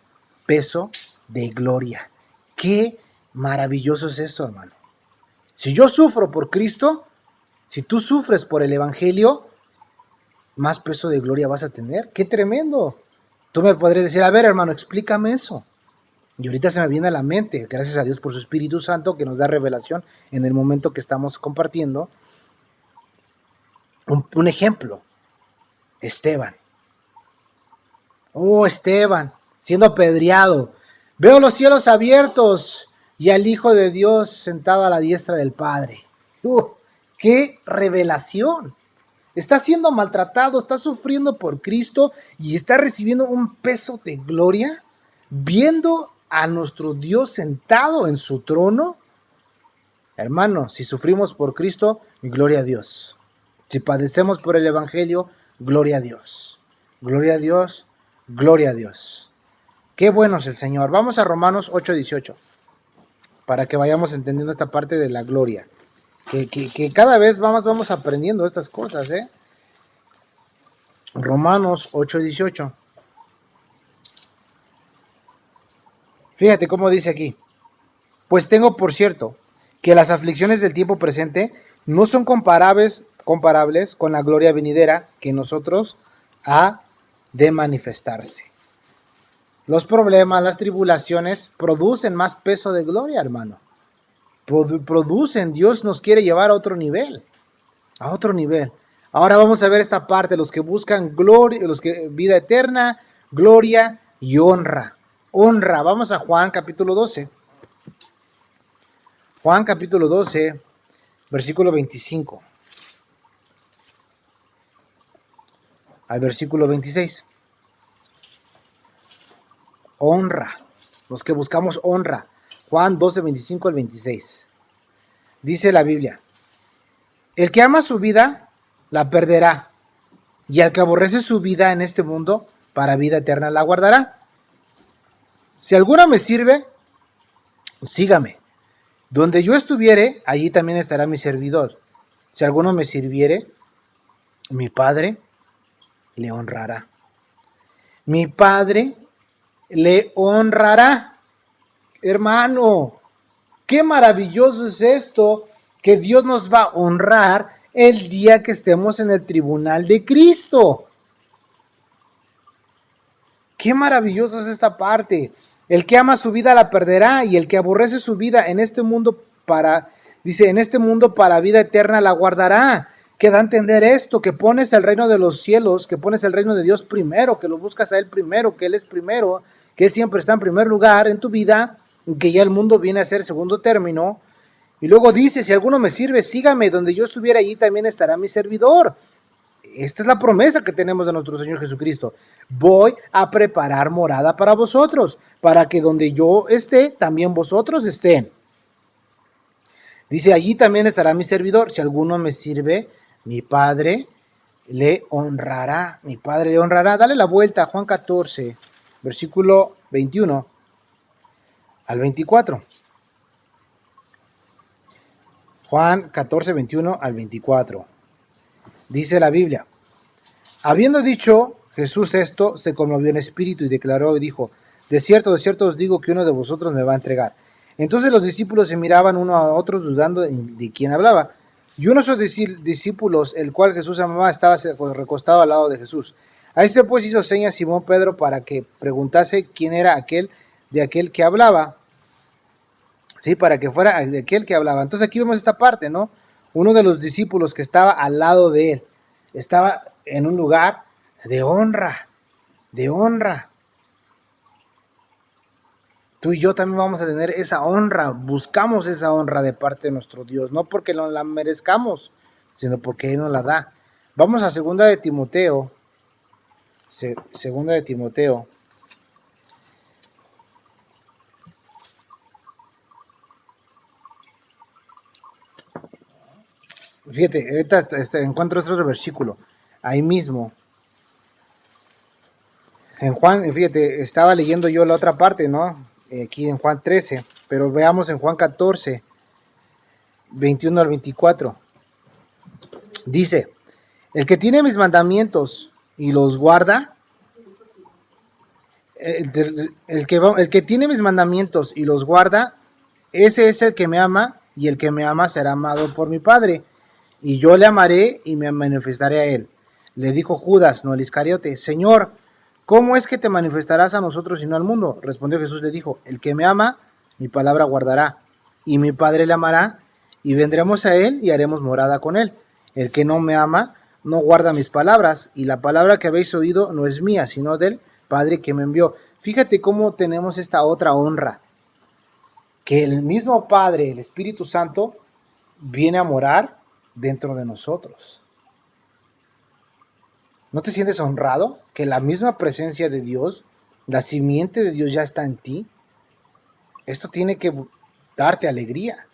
peso de gloria. Qué maravilloso es eso, hermano. Si yo sufro por Cristo, si tú sufres por el Evangelio, más peso de gloria vas a tener. ¡Qué tremendo! Tú me podrías decir, a ver, hermano, explícame eso. Y ahorita se me viene a la mente, gracias a Dios por su Espíritu Santo que nos da revelación en el momento que estamos compartiendo. Un ejemplo, Esteban. Oh, Esteban, siendo apedreado. Veo los cielos abiertos y al Hijo de Dios sentado a la diestra del Padre. ¡Qué revelación! Está siendo maltratado, está sufriendo por Cristo y está recibiendo un peso de gloria, viendo a nuestro Dios sentado en su trono. Hermano, si sufrimos por Cristo, gloria a Dios. Si padecemos por el Evangelio, gloria a Dios. Gloria a Dios, gloria a Dios. Qué bueno es el Señor. Vamos a Romanos 8:18, para que vayamos entendiendo esta parte de la gloria. Que cada vez vamos aprendiendo estas cosas, ¿eh? Romanos 8:18. Fíjate cómo dice aquí. Pues tengo por cierto que las aflicciones del tiempo presente no son comparables con la gloria venidera que en nosotros ha de manifestarse. Los problemas, las tribulaciones producen más peso de gloria, hermano. Producen, Dios nos quiere llevar a otro nivel. A otro nivel. Ahora vamos a ver esta parte, los que buscan gloria, los que vida eterna, gloria y honra. Honra. Vamos a Juan capítulo 12. Juan capítulo 12, versículo 25. Al versículo 26. Honra. Los que buscamos honra. Juan 12, 25 al 26. Dice la Biblia: el que ama su vida, la perderá. Y al que aborrece su vida en este mundo, para vida eterna la guardará. Si alguna me sirve, sígame. Donde yo estuviere, allí también estará mi servidor. Si alguno me sirviere, mi Padre le honrará. Mi Padre le honrará. Hermano, qué maravilloso es esto, que Dios nos va a honrar el día que estemos en el tribunal de Cristo. Qué maravilloso es esta parte. El que ama su vida la perderá, y el que aborrece su vida en este mundo en este mundo para vida eterna la guardará. Que da a entender esto, que pones el reino de los cielos, que pones el reino de Dios primero, que lo buscas a Él primero, que Él es primero, que Él siempre está en primer lugar en tu vida, que ya el mundo viene a ser segundo término. Y luego dice, si alguno me sirve, sígame, donde yo estuviera allí también estará mi servidor. Esta es la promesa que tenemos de nuestro Señor Jesucristo. Voy a preparar morada para vosotros, para que donde yo esté, también vosotros estén. Dice, allí también estará mi servidor. Si alguno me sirve, mi Padre le honrará. Mi Padre le honrará. Dale la vuelta a Juan 14, versículo 21 al 24. Juan 14, 21 al 24. Dice la Biblia: habiendo dicho Jesús esto, se conmovió en espíritu y declaró y dijo: de cierto os digo que uno de vosotros me va a entregar. Entonces los discípulos se miraban uno a otros dudando de quién hablaba. Y uno de sus discípulos, el cual Jesús amaba, estaba recostado al lado de Jesús. A este pues hizo señas Simón Pedro para que preguntase quién era aquel que hablaba. Sí, para que fuera de aquel que hablaba. Entonces aquí vemos esta parte, ¿no? Uno de los discípulos que estaba al lado de él, estaba en un lugar de honra, de honra. Tú y yo también vamos a tener esa honra, buscamos esa honra de parte de nuestro Dios, no porque no la merezcamos, sino porque Él nos la da. Vamos a segunda de Timoteo, segunda de Timoteo. Fíjate, ahorita encuentro otro versículo, ahí mismo. En Juan, fíjate, estaba leyendo yo la otra parte, ¿no? Aquí en Juan 13, pero veamos en Juan 14, 21 al 24. Dice: El que tiene mis mandamientos y los guarda, el que tiene mis mandamientos y los guarda, ese es el que me ama, y el que me ama será amado por mi Padre, y yo le amaré y me manifestaré a él. Le dijo Judas, no el Iscariote: Señor, ¿cómo es que te manifestarás a nosotros y no al mundo? Respondió Jesús, le dijo: el que me ama, mi palabra guardará, y mi Padre le amará, y vendremos a él y haremos morada con él. El que no me ama, no guarda mis palabras, y la palabra que habéis oído no es mía, sino del Padre que me envió. Fíjate cómo tenemos esta otra honra, que el mismo Padre, el Espíritu Santo, viene a morar dentro de nosotros. ¿No te sientes honrado que la misma presencia de Dios, la simiente de Dios ya está en ti? Esto tiene que darte alegría.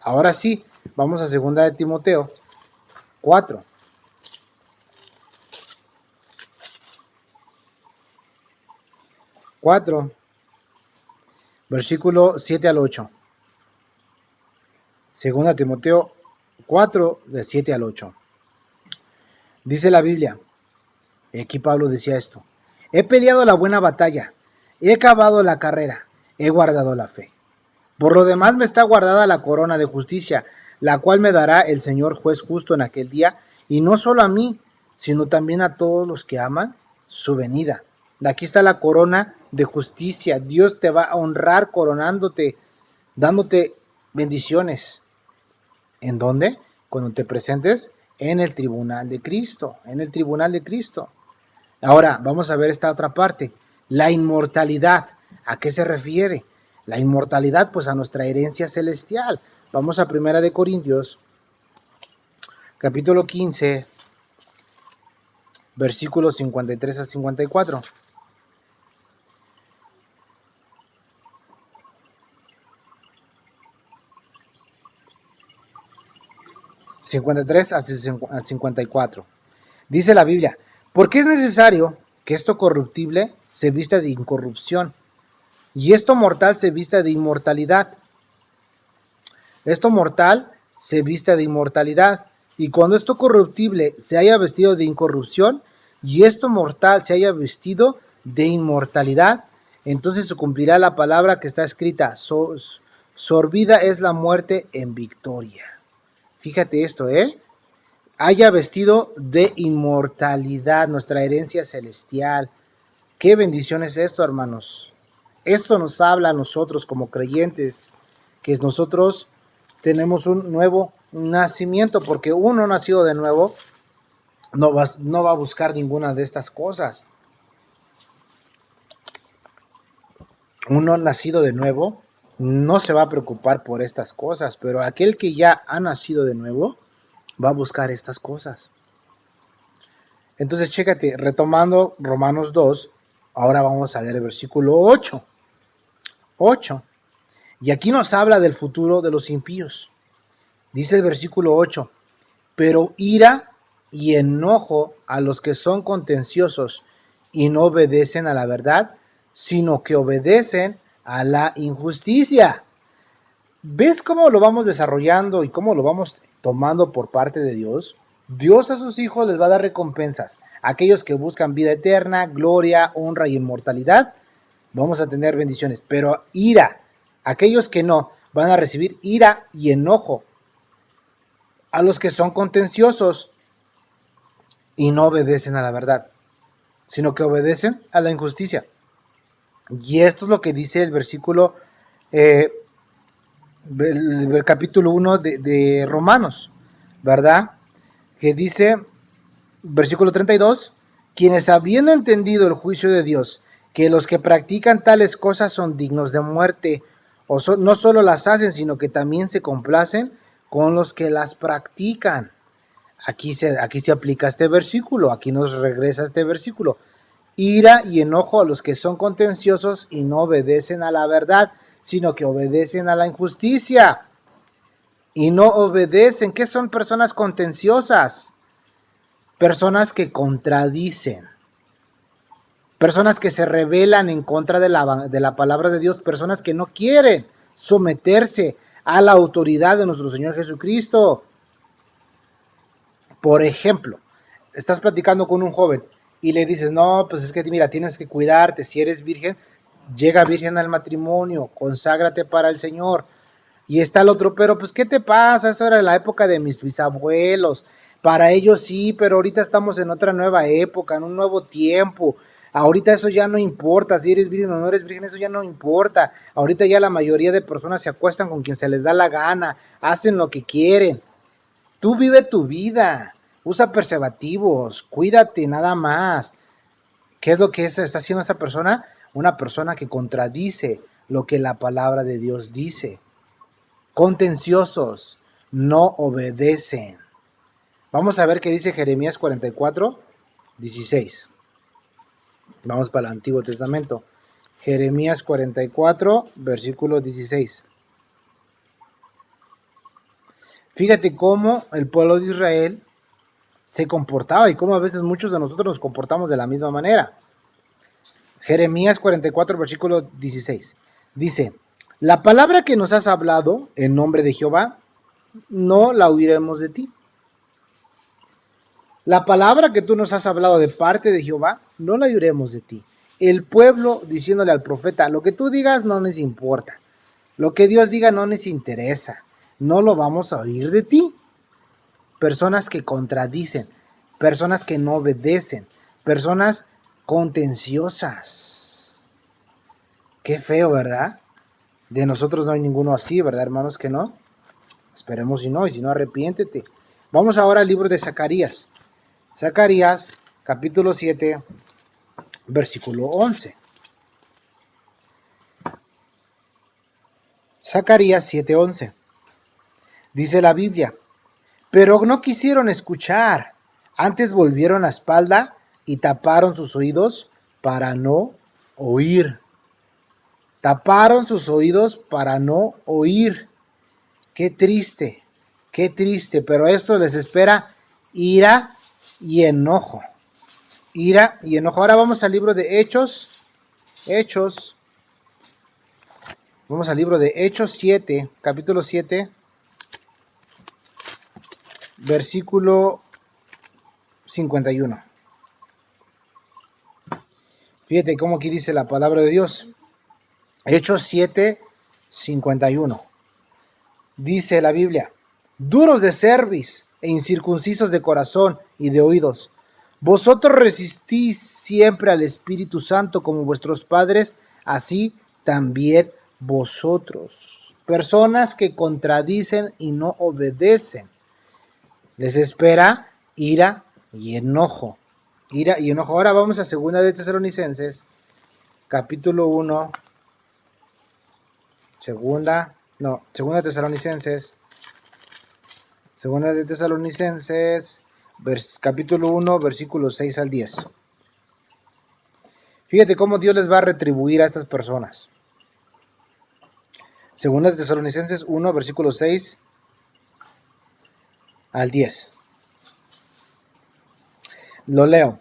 Ahora sí, vamos a 2 de Timoteo 4. Versículo 7 al 8. 2 Timoteo 4, de 7 al 8. Dice la Biblia, aquí Pablo decía esto: he peleado la buena batalla, he acabado la carrera, he guardado la fe. Por lo demás me está guardada la corona de justicia, la cual me dará el Señor juez justo en aquel día, y no solo a mí, sino también a todos los que aman su venida. Aquí está la corona de justicia. Dios te va a honrar coronándote, dándote bendiciones. ¿En dónde? Cuando te presentes en el tribunal de Cristo, en el tribunal de Cristo. Ahora vamos a ver esta otra parte, la inmortalidad. ¿A qué se refiere? La inmortalidad, pues a nuestra herencia celestial. Vamos a 1 Corintios, capítulo 15, versículos 53 al 54. 53 al 54. Dice la Biblia: porque es necesario que esto corruptible se vista de incorrupción, y esto mortal se vista de inmortalidad. Esto mortal se vista de inmortalidad. Y cuando esto corruptible se haya vestido de incorrupción, y esto mortal se haya vestido de inmortalidad, entonces se cumplirá la palabra que está escrita: sorbida es la muerte en victoria. Fíjate esto, haya vestido de inmortalidad, nuestra herencia celestial. Qué bendición es esto, hermanos. Esto nos habla a nosotros como creyentes, que nosotros tenemos un nuevo nacimiento, porque uno nacido de nuevo no va a buscar ninguna de estas cosas. Uno nacido de nuevo no se va a preocupar por estas cosas, pero aquel que ya ha nacido de nuevo va a buscar estas cosas. Entonces, chécate, retomando Romanos 2, ahora vamos a leer el versículo 8. Y aquí nos habla del futuro de los impíos. Dice el versículo 8: pero ira y enojo a los que son contenciosos y no obedecen a la verdad, sino que obedecen a la injusticia. ¿Ves cómo lo vamos desarrollando y cómo lo vamos tomando por parte de Dios? Dios a sus hijos les va a dar recompensas. Aquellos que buscan vida eterna, gloria, honra y inmortalidad, vamos a tener bendiciones. Pero ira, aquellos que no, van a recibir ira y enojo. A los que son contenciosos y no obedecen a la verdad, sino que obedecen a la injusticia. Y esto es lo que dice el versículo, el capítulo 1 de Romanos, ¿verdad? Que dice, versículo 32, quienes habiendo entendido el juicio de Dios, que los que practican tales cosas son dignos de muerte, no solo las hacen, sino que también se complacen con los que las practican. Aquí se aplica este versículo, aquí nos regresa este versículo. Ira y enojo a los que son contenciosos y no obedecen a la verdad, sino que obedecen a la injusticia. Y no obedecen. ¿Qué son personas contenciosas? Personas que contradicen. Personas que se rebelan en contra de la palabra de Dios. Personas que no quieren someterse a la autoridad de nuestro Señor Jesucristo. Por ejemplo, estás platicando con un joven y le dices, no, pues es que mira, tienes que cuidarte, si eres virgen, llega virgen al matrimonio, conságrate para el Señor. Y está el otro, pero pues ¿qué te pasa? Eso era la época de mis bisabuelos. Para ellos sí, pero ahorita estamos en otra nueva época, en un nuevo tiempo. Ahorita eso ya no importa, si eres virgen o no eres virgen, eso ya no importa. Ahorita ya la mayoría de personas se acuestan con quien se les da la gana, hacen lo que quieren. Tú vive tu vida, usa preservativos, cuídate nada más. ¿Qué es lo que está haciendo esa persona? Una persona que contradice lo que la palabra de Dios dice. Contenciosos, no obedecen. Vamos a ver qué dice Jeremías 44, 16. Vamos para el Antiguo Testamento. Jeremías 44, versículo 16. Fíjate cómo el pueblo de Israel se comportaba y cómo a veces muchos de nosotros nos comportamos de la misma manera. Jeremías 44, versículo 16. Dice, la palabra que nos has hablado en nombre de Jehová, no la oiremos de ti. La palabra que tú nos has hablado de parte de Jehová, no la oiremos de ti. El pueblo diciéndole al profeta, lo que tú digas no nos importa. Lo que Dios diga no nos interesa. No lo vamos a oír de ti. Personas que contradicen, personas que no obedecen, personas contenciosas. Qué feo, ¿verdad? De nosotros no hay ninguno así, ¿verdad, hermanos, que no? Esperemos y si no, arrepiéntete. Vamos ahora al libro de Zacarías. Zacarías, capítulo 7, versículo 11. Zacarías 7:11. Dice la Biblia, pero no quisieron escuchar, antes volvieron la espalda y taparon sus oídos para no oír. Taparon sus oídos para no oír. Qué triste, pero esto les espera ira y enojo. Ira y enojo. Ahora vamos al libro de Hechos. Vamos al libro de Hechos 7, capítulo 7, versículo 51. Fíjate cómo aquí dice la palabra de Dios. Hechos 7, 51. Dice la Biblia, duros de cerviz e incircuncisos de corazón y de oídos, vosotros resistís siempre al Espíritu Santo como vuestros padres, así también vosotros. Personas que contradicen y no obedecen. Les espera ira y enojo. Ira y enojo. Ahora vamos a 2 de Tesalonicenses, capítulo 1. Segunda de Tesalonicenses, capítulo 1, versículos 6 al 10. Fíjate cómo Dios les va a retribuir a estas personas. Segunda de Tesalonicenses 1, versículos 6 al 10. Lo leo.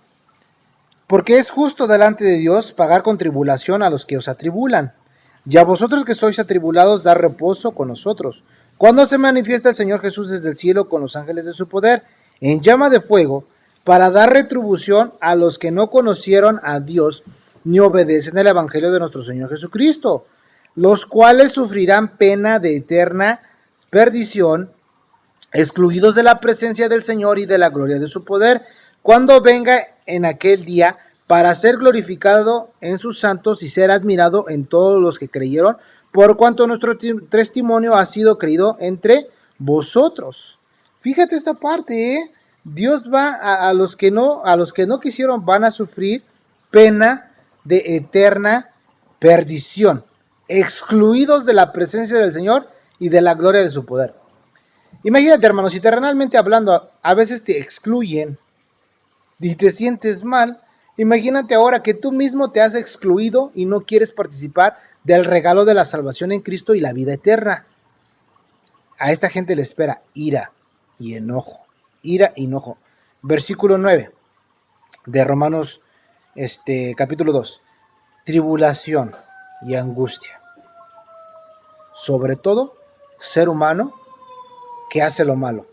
Porque es justo delante de Dios pagar con tribulación a los que os atribulan. Y a vosotros que sois atribulados, dar reposo con nosotros, cuando se manifiesta el Señor Jesús desde el cielo con los ángeles de su poder, en llama de fuego, para dar retribución a los que no conocieron a Dios, ni obedecen el Evangelio de nuestro Señor Jesucristo, los cuales sufrirán pena de eterna perdición, excluidos de la presencia del Señor y de la gloria de su poder, cuando venga en aquel día, para ser glorificado en sus santos y ser admirado en todos los que creyeron, por cuanto nuestro testimonio ha sido creído entre vosotros. Fíjate esta parte, ¿eh? Dios va a los que no quisieron, van a sufrir pena de eterna perdición, excluidos de la presencia del Señor y de la gloria de su poder. Imagínate, hermano, si terrenalmente hablando a veces te excluyen y te sientes mal, imagínate ahora que tú mismo te has excluido y no quieres participar del regalo de la salvación en Cristo y la vida eterna. A esta gente le espera ira y enojo. Ira y enojo. Versículo 9 de Romanos capítulo 2. Tribulación y angustia. Sobre todo, ser humano que hace lo malo.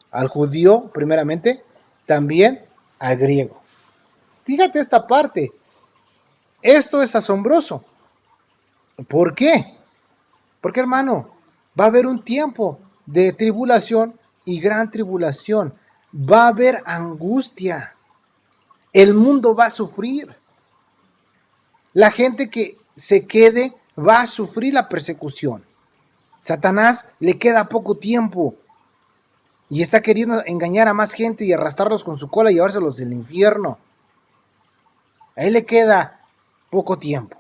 Al judío, primeramente, también al griego. Fíjate esta parte. Esto es asombroso. ¿Por qué? Porque, hermano, va a haber un tiempo de tribulación y gran tribulación. Va a haber angustia. El mundo va a sufrir. La gente que se quede va a sufrir la persecución. Satanás le queda poco tiempo y está queriendo engañar a más gente y arrastrarlos con su cola y llevárselos del infierno. A él le queda poco tiempo.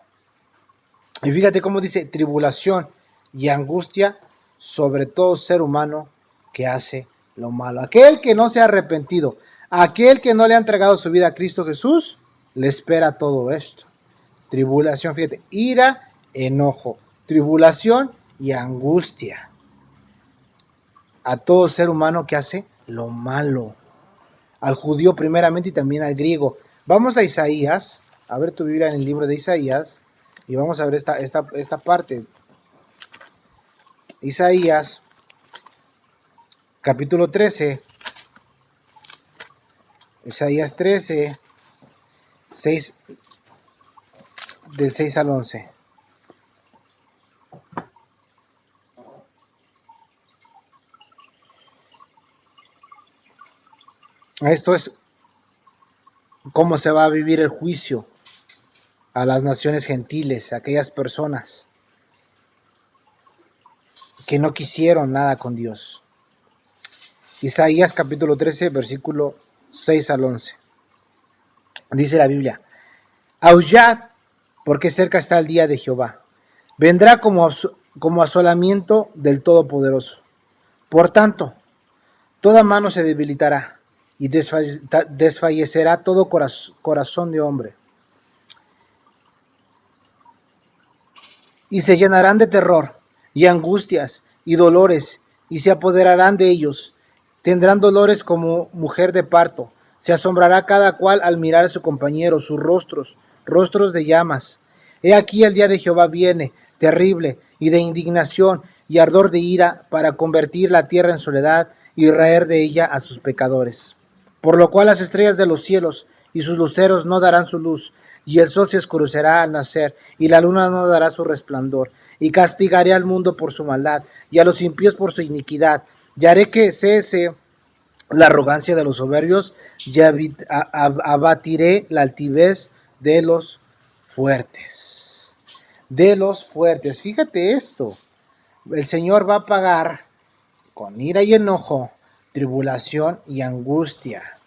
Y fíjate cómo dice: tribulación y angustia sobre todo ser humano que hace lo malo. Aquel que no se ha arrepentido, aquel que no le ha entregado su vida a Cristo Jesús, le espera todo esto. Tribulación, fíjate, ira, enojo, tribulación y angustia a todo ser humano que hace lo malo. Al judío primeramente y también al griego. Vamos a Isaías, a ver tu Biblia en el libro de Isaías, y vamos a ver esta parte. Isaías, capítulo 13. Isaías 13, 6, del 6 al 11. Esto es cómo se va a vivir el juicio a las naciones gentiles, a aquellas personas que no quisieron nada con Dios. Isaías capítulo 13, versículo 6 al 11. Dice la Biblia: aullad, porque cerca está el día de Jehová. Vendrá como asolamiento del Todopoderoso. Por tanto, toda mano se debilitará y desfallecerá todo corazón de hombre. Y se llenarán de terror y angustias y dolores, y se apoderarán de ellos. Tendrán dolores como mujer de parto. Se asombrará cada cual al mirar a su compañero, sus rostros de llamas. He aquí el día de Jehová viene, terrible, y de indignación y ardor de ira, para convertir la tierra en soledad y raer de ella a sus pecadores. Por lo cual las estrellas de los cielos y sus luceros no darán su luz, y el sol se oscurecerá al nacer, y la luna no dará su resplandor. Y castigaré al mundo por su maldad, y a los impíos por su iniquidad, y haré que cese la arrogancia de los soberbios, y abatiré la altivez de los fuertes. De los fuertes. Fíjate esto. El Señor va a pagar con ira y enojo, tribulación y angustia.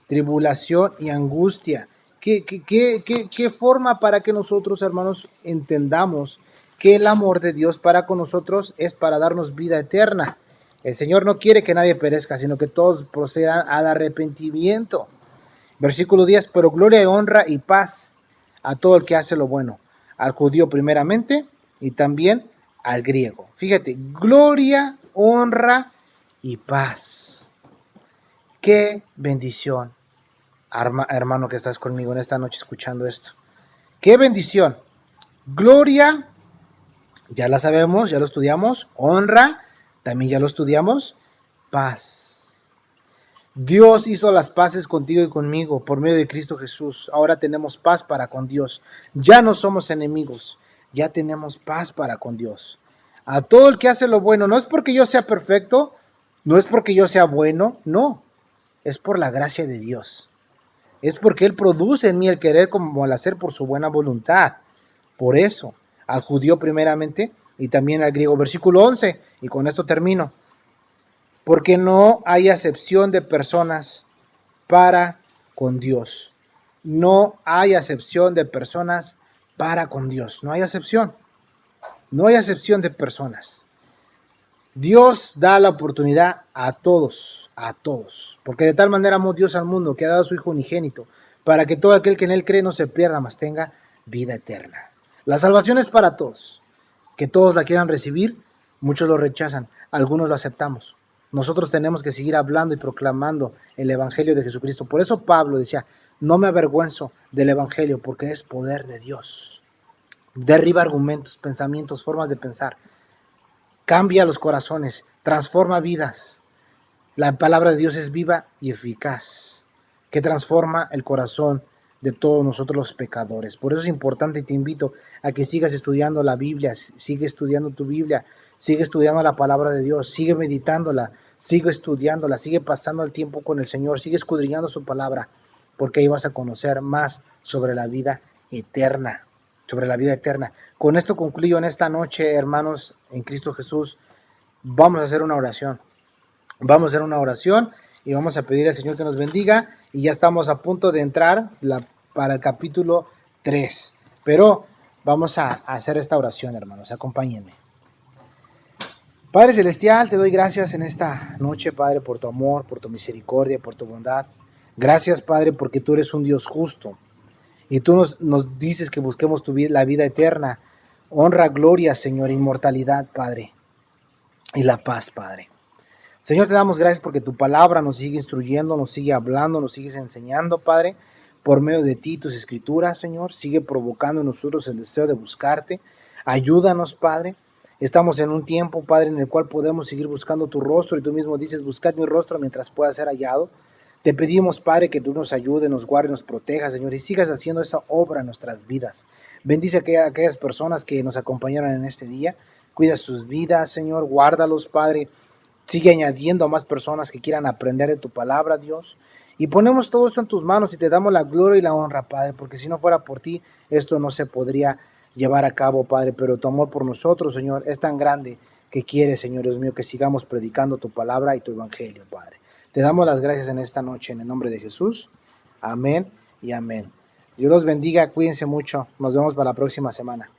Tribulación y angustia. ¿Qué forma para que nosotros, hermanos, entendamos que el amor de Dios para con nosotros es para darnos vida eterna? El Señor no quiere que nadie perezca, sino que todos procedan al arrepentimiento. Versículo 10, pero gloria y honra y paz a todo el que hace lo bueno, al judío primeramente y también al griego. Fíjate, gloria, honra y paz. Qué bendición, hermano que estás conmigo en esta noche escuchando esto. Qué bendición. Gloria, ya la sabemos, ya lo estudiamos. Honra, también ya lo estudiamos. Paz. Dios hizo las paces contigo y conmigo por medio de Cristo Jesús. Ahora tenemos paz para con Dios. Ya no somos enemigos, ya tenemos paz para con Dios. A todo el que hace lo bueno, no es porque yo sea perfecto, no es porque yo sea bueno, no. Es por la gracia de Dios. Es porque Él produce en mí el querer como el hacer por su buena voluntad. Por eso, al judío primeramente y también al griego. Versículo 11, y con esto termino. Porque no hay acepción de personas para con Dios. No hay acepción de personas para con Dios. No hay acepción. No hay acepción de personas. Dios da la oportunidad a todos, porque de tal manera amó Dios al mundo que ha dado a su Hijo unigénito, para que todo aquel que en Él cree no se pierda, mas tenga vida eterna. La salvación es para todos, que todos la quieran recibir, muchos lo rechazan, algunos lo aceptamos. Nosotros tenemos que seguir hablando y proclamando el Evangelio de Jesucristo. Por eso Pablo decía, no me avergüenzo del Evangelio, porque es poder de Dios. Derriba argumentos, pensamientos, formas de pensar. Cambia los corazones, transforma vidas. La palabra de Dios es viva y eficaz. que transforma el corazón de todos nosotros los pecadores. Por eso es importante y te invito a que sigas estudiando la Biblia, sigue estudiando tu Biblia, sigue estudiando la palabra de Dios, sigue meditándola, sigue estudiándola, sigue pasando el tiempo con el Señor, sigue escudriñando su palabra, porque ahí vas a conocer más sobre la vida eterna, sobre la vida eterna. Con esto concluyo en esta noche, hermanos, en Cristo Jesús. Vamos a hacer una oración. Vamos a hacer una oración y vamos a pedir al Señor que nos bendiga. Y ya estamos a punto de entrar para el capítulo 3. Pero vamos a hacer esta oración, hermanos. Acompáñenme. Padre Celestial, te doy gracias en esta noche, Padre, por tu amor, por tu misericordia, por tu bondad. Gracias, Padre, porque tú eres un Dios justo. Y tú nos dices que busquemos la vida eterna. Honra, gloria, Señor, inmortalidad, Padre. Y la paz, Padre. Señor, te damos gracias porque tu palabra nos sigue instruyendo, nos sigue hablando, nos sigues enseñando, Padre, por medio de ti, tus escrituras, Señor. Sigue provocando en nosotros el deseo de buscarte. Ayúdanos, Padre. Estamos en un tiempo, Padre, en el cual podemos seguir buscando tu rostro y tú mismo dices, buscad mi rostro mientras pueda ser hallado. Te pedimos, Padre, que tú nos ayudes, nos guardes, nos protejas, Señor, y sigas haciendo esa obra en nuestras vidas. Bendice a aquellas personas que nos acompañaron en este día. Cuida sus vidas, Señor, guárdalos, Padre. Sigue añadiendo a más personas que quieran aprender de tu palabra, Dios. Y ponemos todo esto en tus manos y te damos la gloria y la honra, Padre, porque si no fuera por ti, esto no se podría llevar a cabo, Padre. Pero tu amor por nosotros, Señor, es tan grande que quieres, Señor Dios mío, que sigamos predicando tu palabra y tu evangelio, Padre. Te damos las gracias en esta noche, en el nombre de Jesús. Amén y amén. Dios los bendiga, cuídense mucho. Nos vemos para la próxima semana.